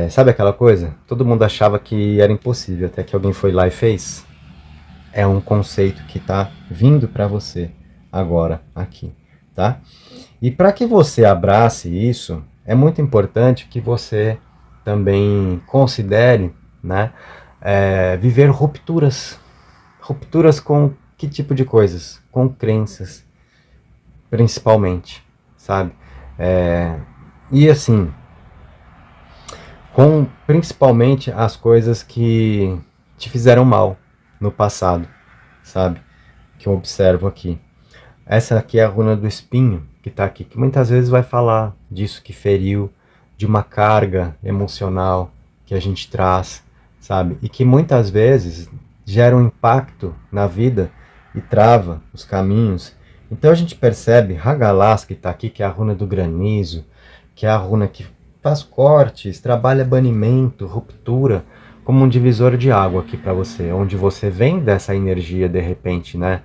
Sabe aquela coisa? Todo mundo achava que era impossível, até que alguém foi lá e fez. É um conceito que está vindo para você agora aqui, tá? E para que você abrace isso, é muito importante que você também considere, né, viver rupturas. Rupturas com que tipo de coisas? Com crenças, principalmente, sabe? E assim, com principalmente as coisas que te fizeram mal no passado, sabe? Que eu observo aqui. Essa aqui é a runa do espinho, que está aqui, que muitas vezes vai falar disso que feriu, de uma carga emocional que a gente traz, sabe? E que muitas vezes gera um impacto na vida e trava os caminhos. Então a gente percebe Hagalas, que está aqui, que é a runa do granizo, que é a runa que faz cortes, trabalha banimento, ruptura, como um divisor de água aqui para você, onde você vem dessa energia de repente, né?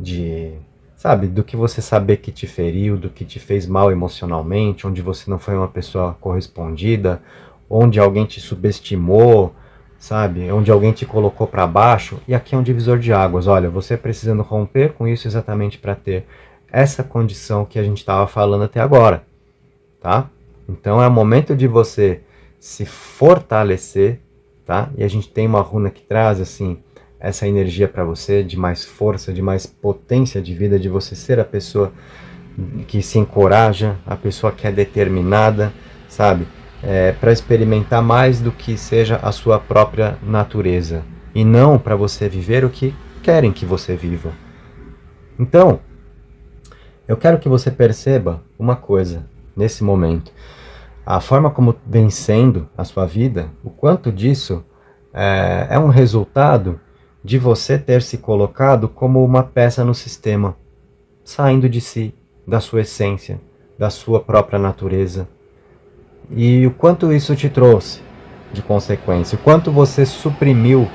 De, sabe, do que você saber que te feriu, do que te fez mal emocionalmente, onde você não foi uma pessoa correspondida, onde alguém te subestimou, sabe, onde alguém te colocou para baixo. E aqui é um divisor de águas. Olha, você precisando romper com isso exatamente para ter essa condição que a gente estava falando até agora, tá? Então é o momento de você se fortalecer, tá? E a gente tem uma runa que traz assim essa energia para você de mais força, de mais potência de vida, de você ser a pessoa que se encoraja, a pessoa que é determinada, sabe? Para experimentar mais do que seja a sua própria natureza e não para você viver o que querem que você viva. Então, eu quero que você perceba uma coisa nesse momento. A forma como vem sendo a sua vida, o quanto disso é um resultado de você ter se colocado como uma peça no sistema, saindo de si, da sua essência, da sua própria natureza. E o quanto isso te trouxe de consequência, o quanto você suprimiu,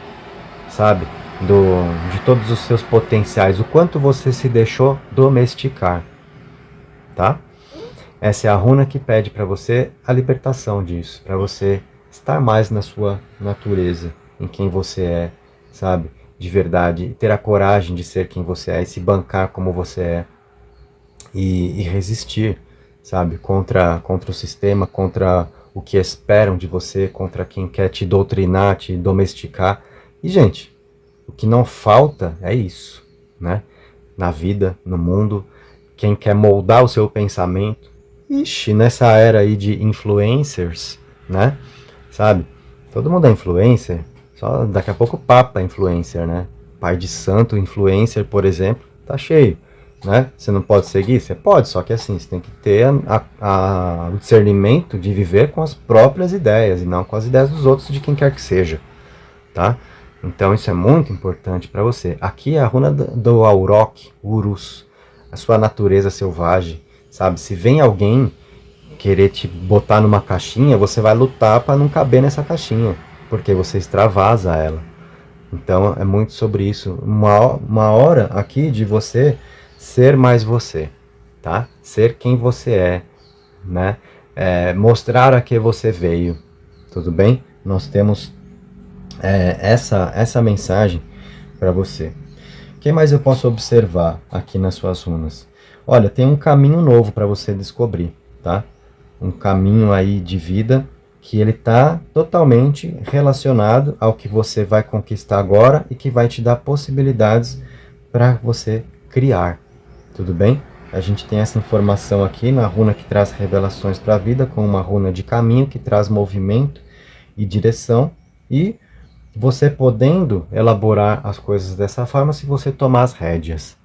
sabe, de todos os seus potenciais, o quanto você se deixou domesticar, tá? Essa é a runa que pede para você a libertação disso, para você estar mais na sua natureza, em quem você é, sabe? De verdade, e ter a coragem de ser quem você é e se bancar como você é e resistir, sabe? Contra o sistema, contra o que esperam de você, contra quem quer te doutrinar, te domesticar. E, gente, o que não falta é isso, né? Na vida, no mundo, quem quer moldar o seu pensamento. Ixi, nessa era aí de influencers, né? sabe? Todo mundo é influencer, só daqui a pouco o Papa é influencer, né? Pai de santo influencer, por exemplo, tá cheio, né? Você não pode seguir? Você pode, só que assim, você tem que ter o discernimento de viver com as próprias ideias e não com as ideias dos outros, de quem quer que seja, tá? Então isso é muito importante para você. Aqui é a runa do Auroch, Urus, a sua natureza selvagem, sabe? Se vem alguém querer te botar numa caixinha, você vai lutar para não caber nessa caixinha, porque você extravasa ela. Então é muito sobre isso. Uma hora aqui de você ser mais você, tá? Ser quem você é, né? Mostrar a que você veio, tudo bem? Nós temos essa mensagem para você. O que mais eu posso observar aqui nas suas runas? Olha, tem um caminho novo para você descobrir, tá? Um caminho aí de vida que ele está totalmente relacionado ao que você vai conquistar agora e que vai te dar possibilidades para você criar, tudo bem? A gente tem essa informação aqui na runa que traz revelações para a vida, com uma runa de caminho que traz movimento e direção, e você podendo elaborar as coisas dessa forma se você tomar as rédeas.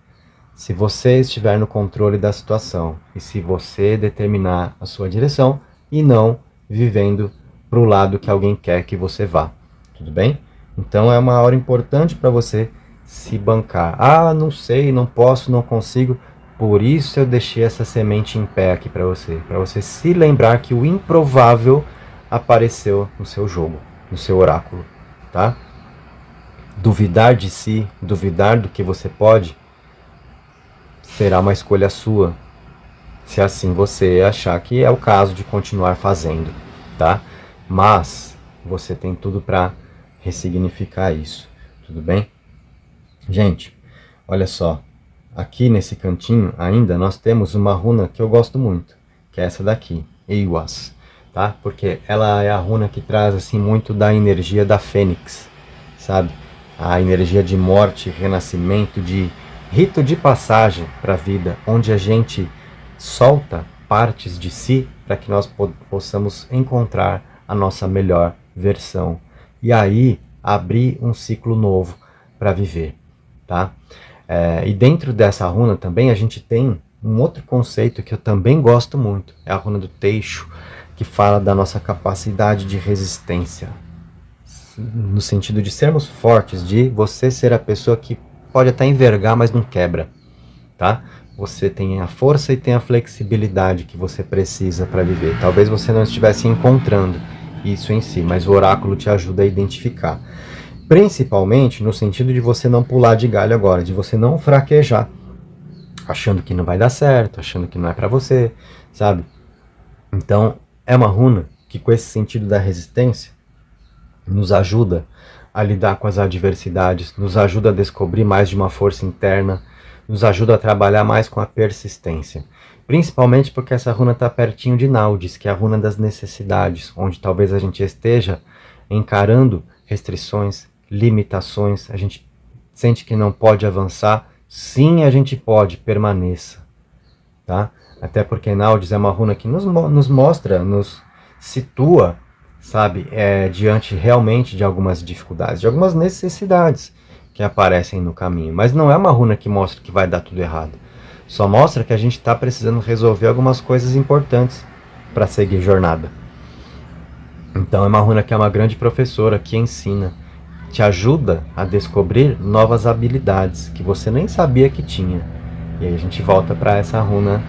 Se você estiver no controle da situação e se você determinar a sua direção e não vivendo para o lado que alguém quer que você vá, tudo bem? Então é uma hora importante para você se bancar. Ah, não sei, não posso, não consigo. Por isso eu deixei essa semente em pé aqui para você se lembrar que o improvável apareceu no seu jogo, no seu oráculo, tá? Duvidar de si, duvidar do que você pode, será uma escolha sua, se assim você achar que é o caso de continuar fazendo, tá? Mas você tem tudo para ressignificar isso, tudo bem? Gente, olha só, aqui nesse cantinho ainda nós temos uma runa que eu gosto muito, que é essa daqui, Eiwas, tá? Porque ela é a runa que traz assim muito da energia da fênix, sabe? A energia de morte, renascimento, de rito de passagem para a vida, onde a gente solta partes de si para que nós possamos encontrar a nossa melhor versão e aí abrir um ciclo novo para viver, tá? E dentro dessa runa também a gente tem um outro conceito que eu também gosto muito, é a runa do Teixo, que fala da nossa capacidade de resistência, no sentido de sermos fortes, de você ser a pessoa que pode até envergar, mas não quebra, tá? Você tem a força e tem a flexibilidade que você precisa para viver. Talvez você não estivesse encontrando isso em si, mas o oráculo te ajuda a identificar. Principalmente no sentido de você não pular de galho agora, de você não fraquejar, achando que não vai dar certo, achando que não é para você, sabe? Então, é uma runa que com esse sentido da resistência nos ajuda a lidar com as adversidades, nos ajuda a descobrir mais de uma força interna, nos ajuda a trabalhar mais com a persistência. Principalmente porque essa runa está pertinho de Naudis, que é a runa das necessidades, onde talvez a gente esteja encarando restrições, limitações, a gente sente que não pode avançar. Sim, a gente pode, permaneça, tá? Até porque Naudis é uma runa que nos mostra, nos situa, sabe, diante realmente de algumas dificuldades, de algumas necessidades que aparecem no caminho. Mas não é uma runa que mostra que vai dar tudo errado. Só mostra que a gente está precisando resolver algumas coisas importantes para seguir jornada. Então é uma runa que é uma grande professora que ensina, te ajuda a descobrir novas habilidades que você nem sabia que tinha. E aí a gente volta para essa runa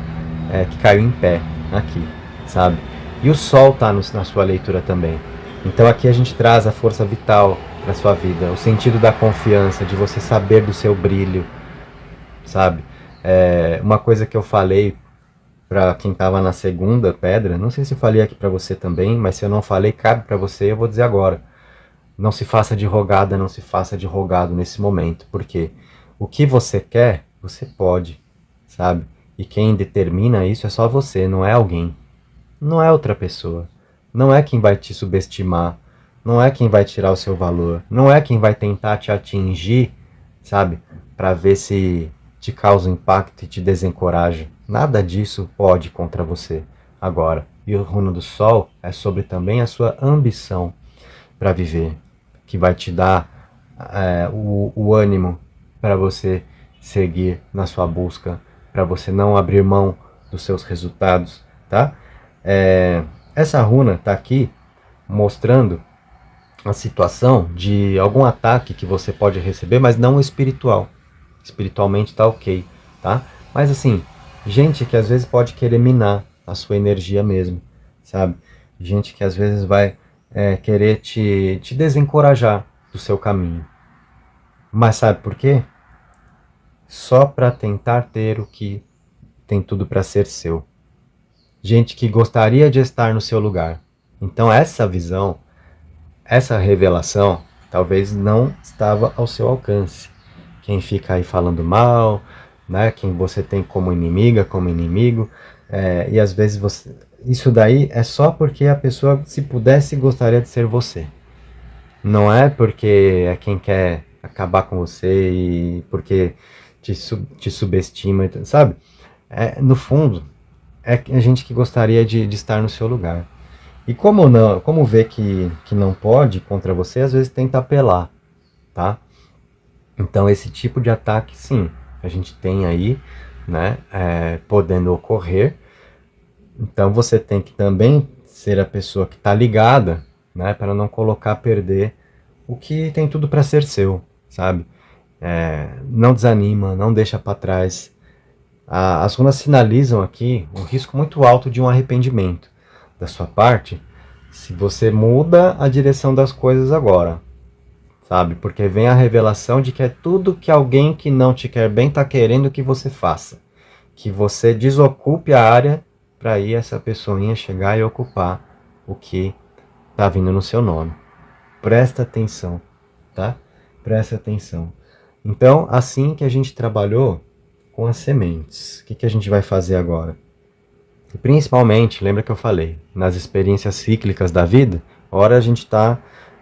que caiu em pé aqui, sabe? E o sol está na sua leitura também. Então aqui a gente traz a força vital para sua vida, o sentido da confiança, de você saber do seu brilho, sabe? Uma coisa que eu falei para quem estava na segunda pedra, não sei se eu falei aqui para você também, mas se eu não falei, cabe para você, eu vou dizer agora. Não se faça de rogada, não se faça de rogado nesse momento, porque o que você quer, você pode, sabe? E quem determina isso é só você, não é alguém. Não é outra pessoa. Não é quem vai te subestimar. Não é quem vai tirar o seu valor. Não é quem vai tentar te atingir, sabe? Para ver se te causa impacto e te desencoraja. Nada disso pode contra você agora, E a runa do Sol é sobre também a sua ambição para viver, que vai te dar o ânimo para você seguir na sua busca, para você não abrir mão dos seus resultados, tá? Essa runa está aqui mostrando a situação de algum ataque que você pode receber, mas não espiritual. Espiritualmente tá ok, tá? Mas assim, gente que às vezes pode querer minar a sua energia mesmo, sabe? Gente que às vezes vai querer te desencorajar do seu caminho. Mas sabe por quê? Só para tentar ter o que tem tudo para ser seu. Gente que gostaria de estar no seu lugar. Então essa visão, essa revelação, talvez não estava ao seu alcance. Quem fica aí falando mal, né? Quem você tem como inimiga, como inimigo, e às vezes você, isso daí é só porque a pessoa, se pudesse, gostaria de ser você. Não é porque é quem quer acabar com você e porque te subestima, sabe? No fundo, é a gente que gostaria de estar no seu lugar. E como não, como vê que não pode contra você, às vezes tenta apelar, tá? Então esse tipo de ataque, sim, a gente tem aí, né, podendo ocorrer. Então você tem que também ser a pessoa que está ligada, né, para não colocar a perder o que tem tudo para ser seu, sabe? Não desanima, não deixa para trás. As runas sinalizam aqui um risco muito alto de um arrependimento da sua parte, se você muda a direção das coisas agora, sabe? Porque vem a revelação de que é tudo que alguém que não te quer bem está querendo que você faça, que você desocupe a área para ir essa pessoinha chegar e ocupar o que está vindo no seu nome. Presta atenção, tá? Presta atenção. Então, assim que a gente trabalhou com as sementes, o que a gente vai fazer agora? E principalmente, lembra que eu falei, nas experiências cíclicas da vida, ora a gente está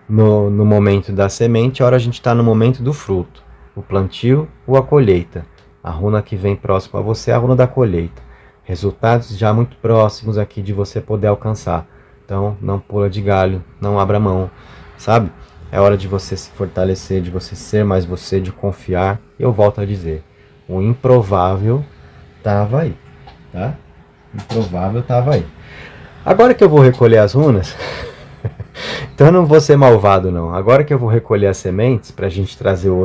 no momento da semente, ora a gente está no momento do fruto, o plantio ou a colheita. A runa que vem próximo a você é a runa da colheita. Resultados já muito próximos aqui de você poder alcançar. Então, não pula de galho, não abra mão, sabe? É hora de você se fortalecer, de você ser mais você, de confiar. Eu volto a dizer, o improvável estava aí, tá? O improvável estava aí. Agora que eu vou recolher as runas, então eu não vou ser malvado não. Agora que eu vou recolher as sementes para a gente trazer o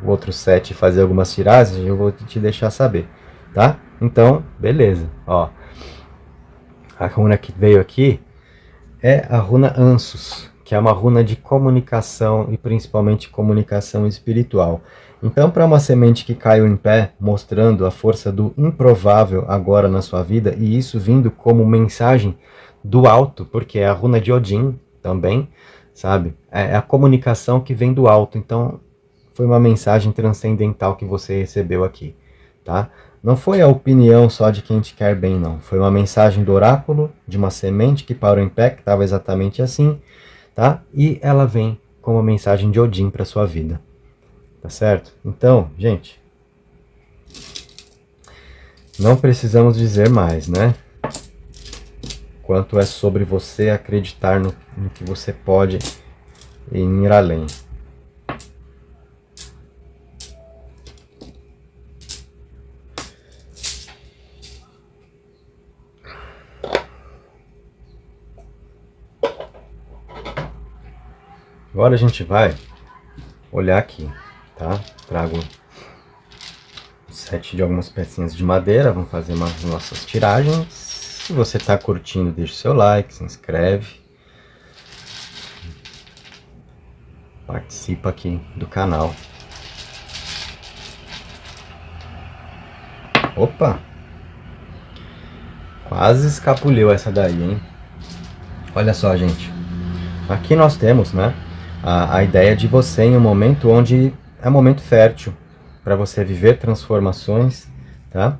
outro set e fazer algumas tiragens, eu vou te deixar saber, tá? Então, beleza. Ó, a runa que veio aqui é a runa Ansus, que é uma runa de comunicação e principalmente comunicação espiritual. Então, para uma semente que caiu em pé, mostrando a força do improvável agora na sua vida, e isso vindo como mensagem do alto, porque é a runa de Odin também, sabe? É a comunicação que vem do alto. Então, foi uma mensagem transcendental que você recebeu aqui, tá? Não foi a opinião só de quem te quer bem, não. Foi uma mensagem do oráculo, de uma semente que parou em pé, que estava exatamente assim, tá? E ela vem como mensagem de Odin para sua vida. Tá certo? Então, gente, não precisamos dizer mais, né? Quanto é sobre você acreditar no que você pode e ir além. Agora a gente vai olhar aqui, tá? Trago um set de algumas pecinhas de madeira, vamos fazer umas nossas tiragens. Se você está curtindo, deixa o seu like, se inscreve. Participa aqui do canal. Opa! Quase escapuliu essa daí, hein? Olha só, gente. Aqui nós temos, né, a ideia de você em um momento onde é um momento fértil para você viver transformações, tá?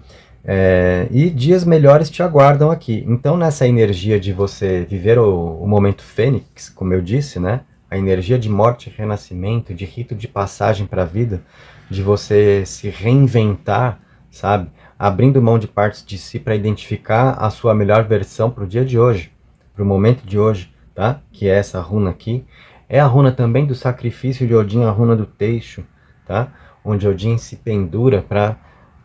E dias melhores te aguardam aqui. Então, nessa energia de você viver o momento fênix, como eu disse, né? A energia de morte e renascimento, de rito de passagem para a vida, de você se reinventar sabe? Abrindo mão de partes de si para identificar a sua melhor versão para o dia de hoje, para o momento de hoje, tá? Que é essa runa aqui. É a runa também do sacrifício de Odin, a runa do Teixo, tá? Onde Odin se pendura para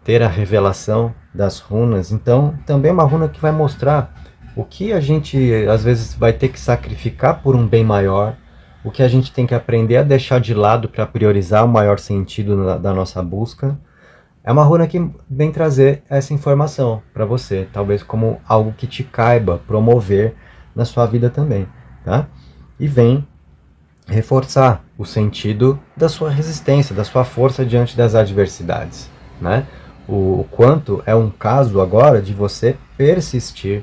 ter a revelação das runas. Então, também é uma runa que vai mostrar o que a gente, às vezes, vai ter que sacrificar por um bem maior, o que a gente tem que aprender a deixar de lado para priorizar o maior sentido da nossa busca. É uma runa que vem trazer essa informação para você, talvez como algo que te caiba promover na sua vida também, tá? E vem reforçar o sentido da sua resistência, da sua força diante das adversidades, né? O quanto é um caso agora de você persistir.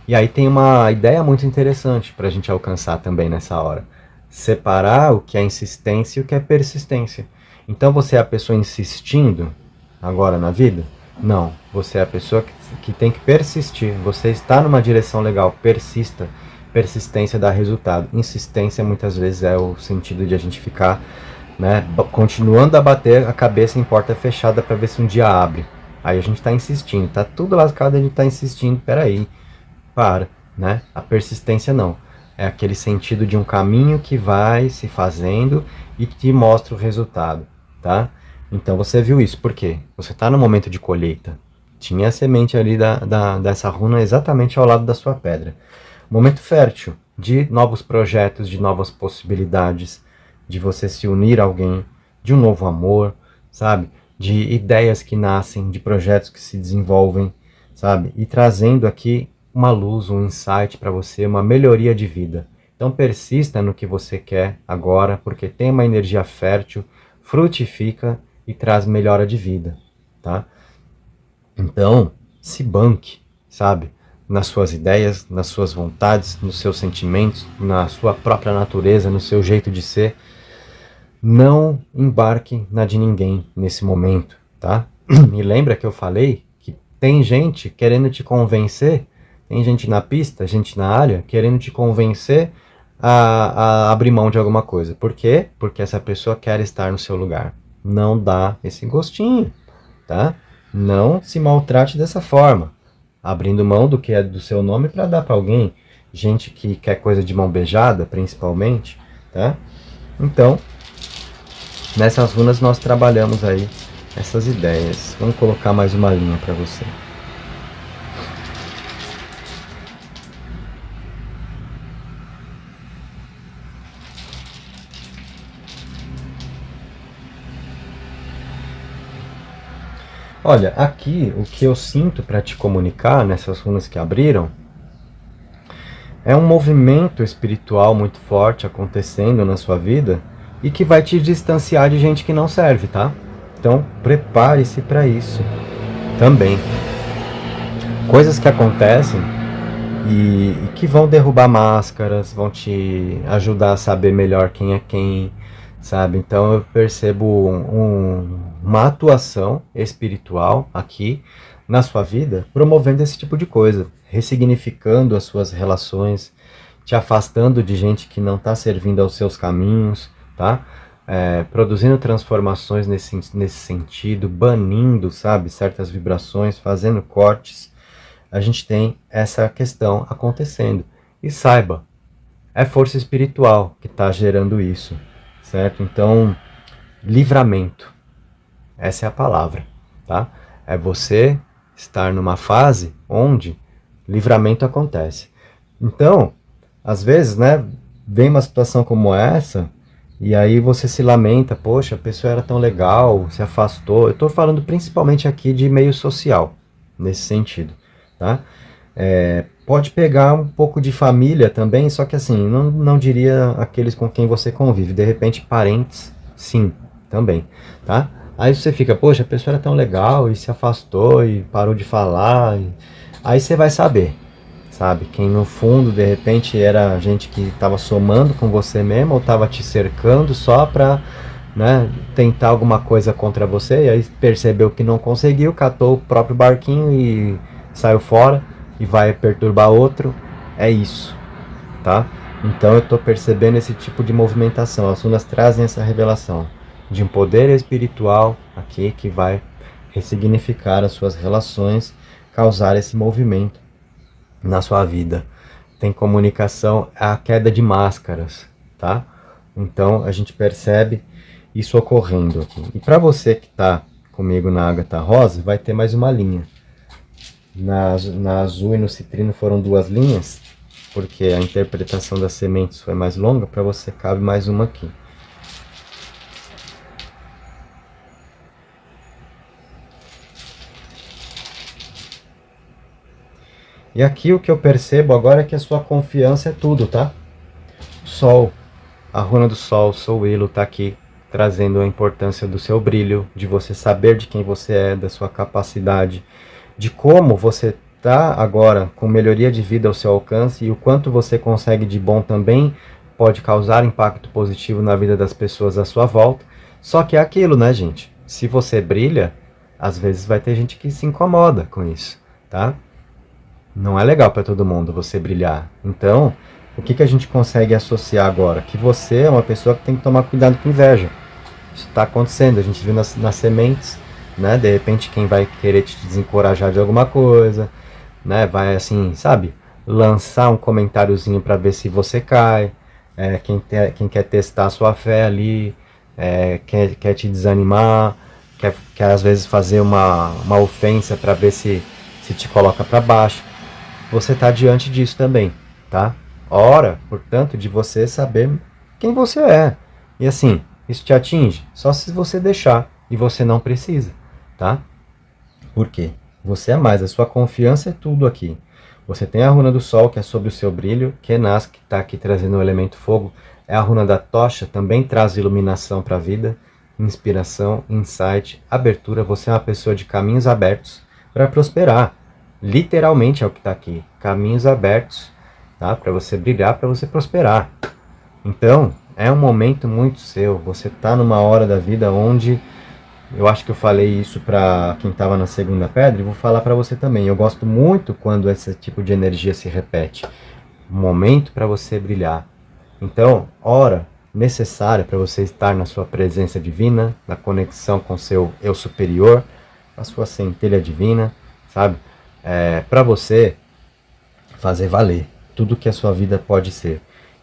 E aí tem uma ideia muito interessante para a gente alcançar também nessa hora. Separar o que é insistência e o que é persistência. Então você é a pessoa insistindo agora na vida? Não. Você é a pessoa que tem que persistir. Você está numa direção legal, persista. Persistência dá resultado. Insistência muitas vezes é o sentido de a gente ficar, né, continuando a bater a cabeça em porta fechada para ver se um dia abre. Aí a gente está insistindo, tá tudo lascado, a gente está insistindo, peraí, para, né? A persistência não. É aquele sentido de um caminho que vai se fazendo e te mostra o resultado, tá? Então você viu isso, por quê? Você está no momento de colheita. Tinha a semente ali dessa runa exatamente ao lado da sua pedra. Momento fértil de novos projetos, de novas possibilidades, de você se unir a alguém, de um novo amor, sabe? De ideias que nascem, de projetos que se desenvolvem, sabe? E trazendo aqui uma luz, um insight para você, uma melhoria de vida. Então persista no que você quer agora, porque tem uma energia fértil, frutifica e traz melhora de vida, tá? Então, se banque, sabe? Nas suas ideias, nas suas vontades, nos seus sentimentos, na sua própria natureza, no seu jeito de ser. Não embarque na de ninguém nesse momento, tá? E lembra que eu falei que tem gente querendo te convencer, tem gente na pista, gente na área, querendo te convencer a abrir mão de alguma coisa. Por quê? Porque essa pessoa quer estar no seu lugar. Não dá esse gostinho, tá? Não se maltrate dessa forma, abrindo mão do que é do seu nome para dar para alguém. Gente que quer coisa de mão beijada, principalmente, tá? Então, nessas runas nós trabalhamos aí essas ideias. Vamos colocar mais uma linha para você. Olha, aqui o que eu sinto para te comunicar nessas runas que abriram é um movimento espiritual muito forte acontecendo na sua vida e que vai te distanciar de gente que não serve, tá? Então, prepare-se para isso também. Coisas que acontecem e que vão derrubar máscaras, vão te ajudar a saber melhor quem é quem, sabe? Então eu percebo uma atuação espiritual aqui na sua vida, promovendo esse tipo de coisa, ressignificando as suas relações, te afastando de gente que não está servindo aos seus caminhos, tá? Produzindo transformações nesse sentido, banindo, sabe, certas vibrações, fazendo cortes. A gente tem essa questão acontecendo. E saiba, é força espiritual que está gerando isso, certo? Então, livramento, essa é a palavra, tá? É você estar numa fase onde livramento acontece. Então, às vezes, né, vem uma situação como essa e aí você se lamenta, poxa, a pessoa era tão legal, se afastou. Eu estou falando principalmente aqui de meio social, nesse sentido, tá? Pode pegar um pouco de família também, só que assim, não diria aqueles com quem você convive, de repente parentes, sim, também, tá? Aí você fica, poxa, a pessoa era tão legal e se afastou e parou de falar, aí você vai saber, sabe? Quem no fundo, de repente, era gente que estava somando com você mesmo ou estava te cercando só para, né, tentar alguma coisa contra você, e aí percebeu que não conseguiu, catou o próprio barquinho e saiu fora e vai perturbar outro. É isso, tá? Então eu estou percebendo esse tipo de movimentação. As runas trazem essa revelação de um poder espiritual aqui que vai ressignificar as suas relações, causar esse movimento na sua vida. Tem comunicação, a queda de máscaras, tá? Então a gente percebe isso ocorrendo aqui. E para você que está comigo na Ágata Rosa, vai ter mais uma linha. Na azul e no citrino foram 2 linhas, porque a interpretação das sementes foi mais longa. Para você cabe mais uma aqui. E aqui o que eu percebo agora é que a sua confiança é tudo, tá? Sol, a runa do Sol, Soul Willow, tá aqui trazendo a importância do seu brilho, de você saber de quem você é, da sua capacidade, de como você está agora com melhoria de vida ao seu alcance e o quanto você consegue de bom também pode causar impacto positivo na vida das pessoas à sua volta. Só que é aquilo, né, gente? Se você brilha, às vezes vai ter gente que se incomoda com isso, tá? Não é legal para todo mundo você brilhar. Então, o que a gente consegue associar agora? Que você é uma pessoa que tem que tomar cuidado com inveja. Isso está acontecendo, a gente viu nas sementes, né? De repente quem vai querer te desencorajar de alguma coisa, né? Vai assim, sabe? Lançar um comentáriozinho para ver se você cai. Quem quer testar a sua fé ali, quer te desanimar, quer às vezes fazer uma ofensa para ver se te coloca para baixo. Você está diante disso também, tá? Hora, portanto, de você saber quem você é. E assim, isso te atinge só se você deixar, e você não precisa, tá? Por quê? Você é mais, a sua confiança é tudo aqui. Você tem a runa do Sol, que é sobre o seu brilho, Kenas, que está aqui trazendo o elemento fogo, é a runa da tocha, também traz iluminação para a vida, inspiração, insight, abertura. Você é uma pessoa de caminhos abertos para prosperar. Literalmente é o que está aqui, caminhos abertos, tá? Para você brilhar, para você prosperar. Então, é um momento muito seu. Você está numa hora da vida onde, eu acho que eu falei isso para quem estava na segunda pedra e vou falar para você também. Eu gosto muito quando esse tipo de energia se repete. Um momento para você brilhar. Então, hora necessária para você estar na sua presença divina, na conexão com seu eu superior, a sua centelha divina, sabe? Para você fazer valer tudo que a sua vida pode ser.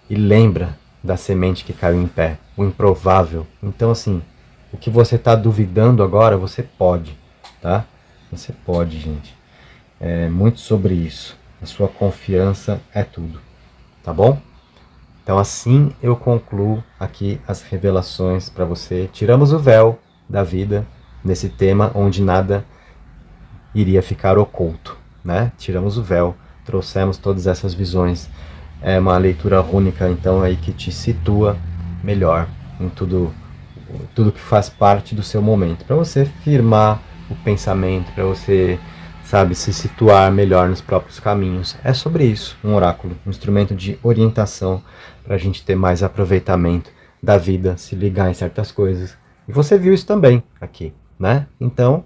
E lembra da semente que caiu em pé, o improvável. Então, assim, o que você está duvidando agora, você pode, tá? Você pode, gente. É muito sobre isso. A sua confiança é tudo, tá bom? Então, assim eu concluo aqui as revelações para você. Tiramos o véu da vida nesse tema onde nada iria ficar oculto, né? Tiramos o véu, trouxemos todas essas visões. É uma leitura única, então, aí que te situa melhor em tudo que faz parte do seu momento, para você firmar o pensamento, para você, sabe, se situar melhor nos próprios caminhos. É sobre isso, um oráculo, um instrumento de orientação para a gente ter mais aproveitamento da vida, se ligar em certas coisas. E você viu isso também aqui, né? Então,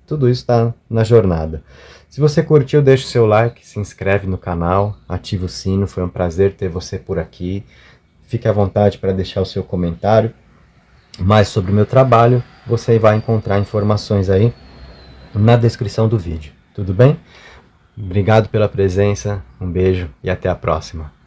tudo isso está na jornada. Se você curtiu, deixa o seu like, se inscreve no canal, ativa o sino. Foi um prazer ter você por aqui. Fique à vontade para deixar o seu comentário. Mais sobre o meu trabalho, você vai encontrar informações aí na descrição do vídeo. Tudo bem? Obrigado pela presença, um beijo e até a próxima.